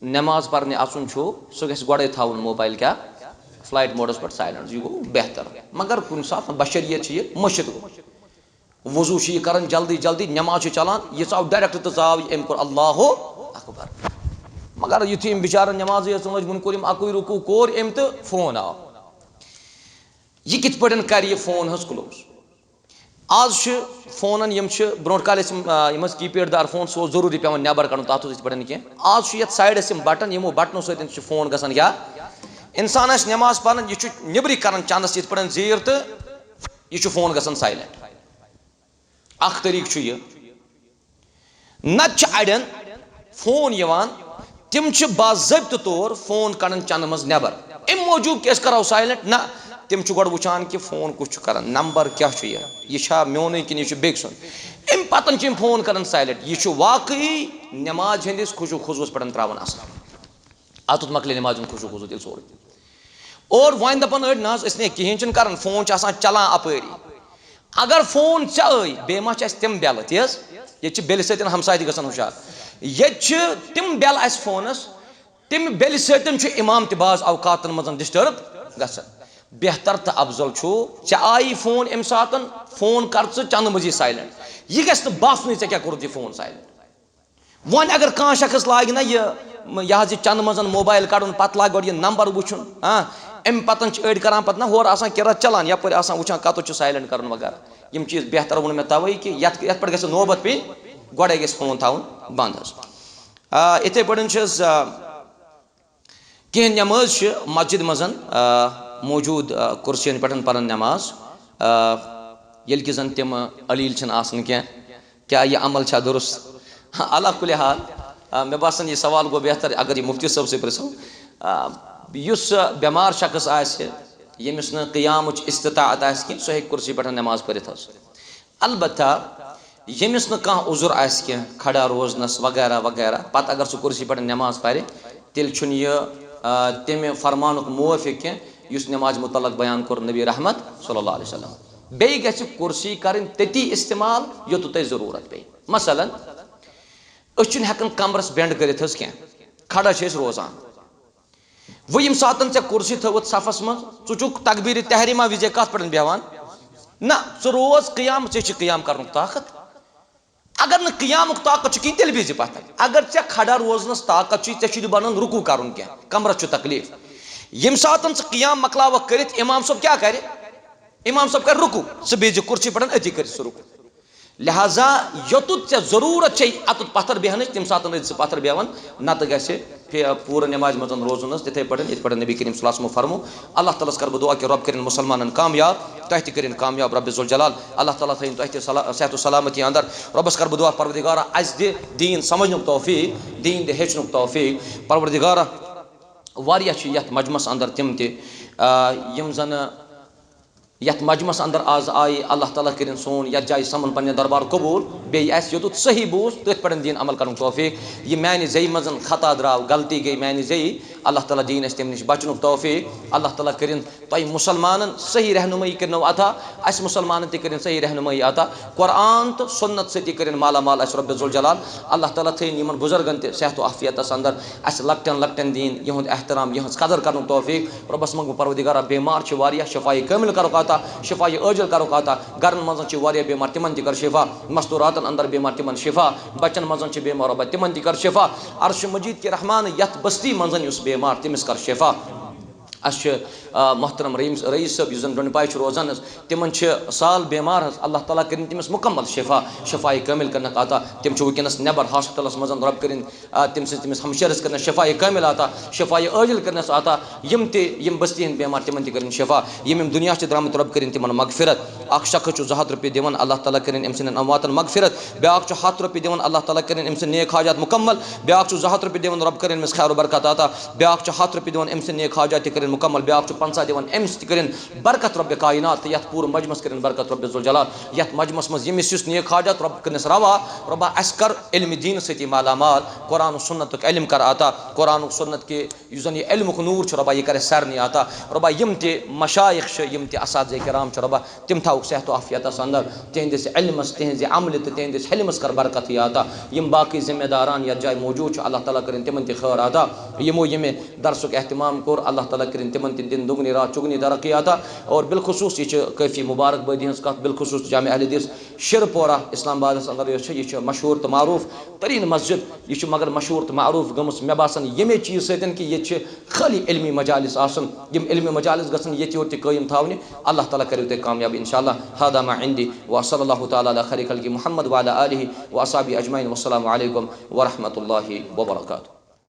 नमाज पढ़ने अचुन छो सो गस गोड़े थाउन मोबाइल क्या फ्लाइट मोडस पर साइलेंट यह गो बेहतर मगर कुन सात बशरियत ये मस्जिद वजू कर जल्दी जल्दी नमाज चलान यह आव डायरेक्ट तो आव अम कोर अल्लाह अकबर मगर युथु अम बिचार नमाज समझ वन कोर अकु रुकू कोर अम तो फोन आव यह कित पटन कर यह फोन हज क्लोज आज फोन यम ब्रो काल कीपैड दार फोन सो जरूरी पे नबर कड़ तथ पड़न कह आज ये साइडस बटन यमो बटनों सत फोन गसान क्या इंसान नमाज पढ़ यह नबरी कर चंदस ये पे जीर तो यह फोन गसान साइलेंट अख तरीक यह नत अड़न फोन तिम बाज़ाब्त तौर फोन कड़न चंद मज नबर अम मौजूद क्या करो साइलेंट ना तिम गोड़ वुचान कि फोन कुछ कर नंबर क्या यह मोन कि यह बेक सुन अम पतन फोन कर साइलेंट यह वाकई नमाज हंदिस खुशू खुजूस पे त्रावन अस अत मकल नमाज खुशू खुजू तेल सोर और वन दपान अड़ ना कहें कर फोन चलान अपरी अगर फोन बे मा तम बेल तेज ये बेल सत हमसाय गसान हुशार ये तिम बेल आस फोनस तम बेल सत इमाम तबाज अवकातन मज डिस्टर्ब गसान बेहतर तो अफजल चे आई फोन अम सात फोन कर चंद मजी साइलेंट यह गस बासन क्या कोर फोन साइलेंट वन अगर कह शख्स लाग ना यह चंद मजन मोबाइल कड़न पत लाग गो नंबर वुचन अम पतन अड़ करान पत ना होर किरा चलान यप वुचान कत साइलेंट कर वगैरह यम चीज बेहतर वोन मे तवे कि ये पे नौबत पे गोड़े ग फोन थवन बंद इथे पे कह नमाज मस्जिद मजन मौजूद कुर्सियन पे पर नमाज ये कि जन तम अलील क्या यह अमल दुरुस्त अला कुल हाल मे बासान यह सवाल गो बेहतर अगर यह मुफ्ती साहब से पृछो बेमार शख्स यमिस न क़ियाम इस्तिताअत कह सह कुर्सी पे नमाज पढ़ित अलबत्ता यमिस न कह उजुर कह खड़ा रोजनस वगैरह वगैरह पत अगर सह कुर्सी पे नमाज पढ़ तेल तमे फरमानुक मुवाफिक कह नमाज मुतलक बयान कोर नबी रहमत सल्लल्लाहु अलैहि वसल्लम बे गि कुर्सी कर तती इस्तेमाल योत तुम जरूरत पे मसलन हेकन कमरस बेंड कर खड़ा रोजान वो यम सात कुर्सी थवत सफस मज चुक तकबीर तहरीमा विजे कत पे बेहान ना रोज क़ियाम क़ियाम कर ताकत अगर न क़ियामुक ताकत कहीं तेल बिज पत अगर खड़ा रोजनस ताकत ऐ बन रुकू कर कमरस तकलीफ यम सात क़ियाम मकलाव कर इमाम सब क्या करे इमाम सब कर रुकू सह बिज कुर्सी पे अति कर रुकू लिहाजा योतुत जरूरत अत पत्थर बेहन तम सात पत्थर बेहान नत ग पूरा नमाज मजन रोजुन तिथे पे नबी करीम सल्लल्लाहु अलैहि वसल्लम फरमो अल्लाह ताला कर दुआ कि रब कर मुसलमान कामयाब तह कर कामयाब रब जुल जलाल अल्लाह ताला थन तह सेहत सलामती अंदर रबस कर दुआ परवरदिगारा अस दे दीन समझनुक तौफीक दीन दे हेचनुक तौफीक परवरदिगारा वारियाह यथ मजमस अंदर तिम यम जन यथ मजमस अंदर आज आई अल्लाह ताला करें सोन यथ जाय समन पन्ने दरबार कबूल बे योतुत सही बूझ तथ पे दीन अमल कर तौफीक यह मानि जई मजन खता द्राव गलती गई मानि जई अल्लाह ताला दीन तम नश बचनुक तौफीक अल्लाह ताला करें तुम मुसलमान सही रहनुमई करनो अता अस मुसलमान तरें सही रहनुमई अता कुरान तो सुन्नत सती करें माला माल अस रब जुल जलाल अल्लाह ताला थन यमन बुजुर्गन त सेहत आफियतस अंदर अस लकटन लकटन दीन यहुंद एहतराम यहज कदर कर तौफीक रबस मंगो परवरदिगारा बेमार वारिया शफाई कामिल करो अता शिफाई अजल करो अता गरन मजन बेमार तिमन कर शिफा मस्तूरातन अंदर बेमार तिमन शिफा बचन मजन बेमार रब तिमन कर शिफा अर्श मजीद के रहमान यथ बस्ती मजन बेमार तमिस कर शिफा मोहतरम रईस साहब जन डोनपाई रोजान तिमन साल बेमार अल्लाह ताला कर तमिस मुकम्मल शिफा शफाई कामिल कर अता तम वनस नबर हॉस्पिटल मजन रब कर तम तमिस हमशरस कर शफाई कामिल अता शफाई अजल कर अता यम बस्ती हंद बेमार तिमन कर शिफा यम दुनिया द्रामत रब कर तिमन मगफिरत अख शख्स 100 रुपये दिवन अल्लाह ताला कर अमवातन मगफिरत ब्याक 100 रुपये दिवन अल्लाह ताला कर नेक हाजात मुकम्मल ब्याक 100 रुपये दिवन रब कर खैर बरकत अता ब्याक 100 रुपये दिवन अमस नेक हाजात कर मुकम्मल ब्याक 50 दिवन अमस कर बरकत रब कायनात यथ पूर मजमस कर बरकत रब जुल जलाल यथ मजमस मज यमिस नेक हाजात रब कर रवा रबा अस कर इल्म दीन सती माला माल कुरान सुन्नत इल्म कर अता कुरान सुन्नत के जन यह इल्मुक नूर रबा यह कर सरनी अता रबा यम ते मशाइख यम ते असातिज़े किराम रबा तिम थाउक सेहत आफियतस अंदर तिहंदिस इल्मस तिहंज अमल तो तिहंदिस हिल्मस कर बरकत अता यम बाकी जिम्मेदारान यथ जाय मौजूद अल्लाह ताला कर तिमन खैर अता यमो यमे दरसुक एहतमाम कोर अल्लाह ताला कर तिमन दिन दुगनी रात चुगनी तरक्की अता और बिलखुसूस यह काफ़ी मुबारकबादी हज कत बिलखुसूस जामे अहल हदीस शिरपोरा इस्लामाबाद अंदर यह मशहूर तो मारूफ तरीन मस्जिद यह मगर मशहूर तो मारूफ गमस मे बासान यमे चीज़ सतन कि ये खाली इल्मी मजालिस आसन यम इल्मी मजालिस गसन ये कायम थावने अल्लाह ताला करियो ते कामयाब इंशाअल्लाह हादा मा इंदी व सल्लल्लाहु तआला अला खैरि खल्कि मुहम्मद व अला आलिहि व अस्हाबि अजमईन वस्सलामु अलैकुम व रहमतुल्लाहि व बरकातुहू।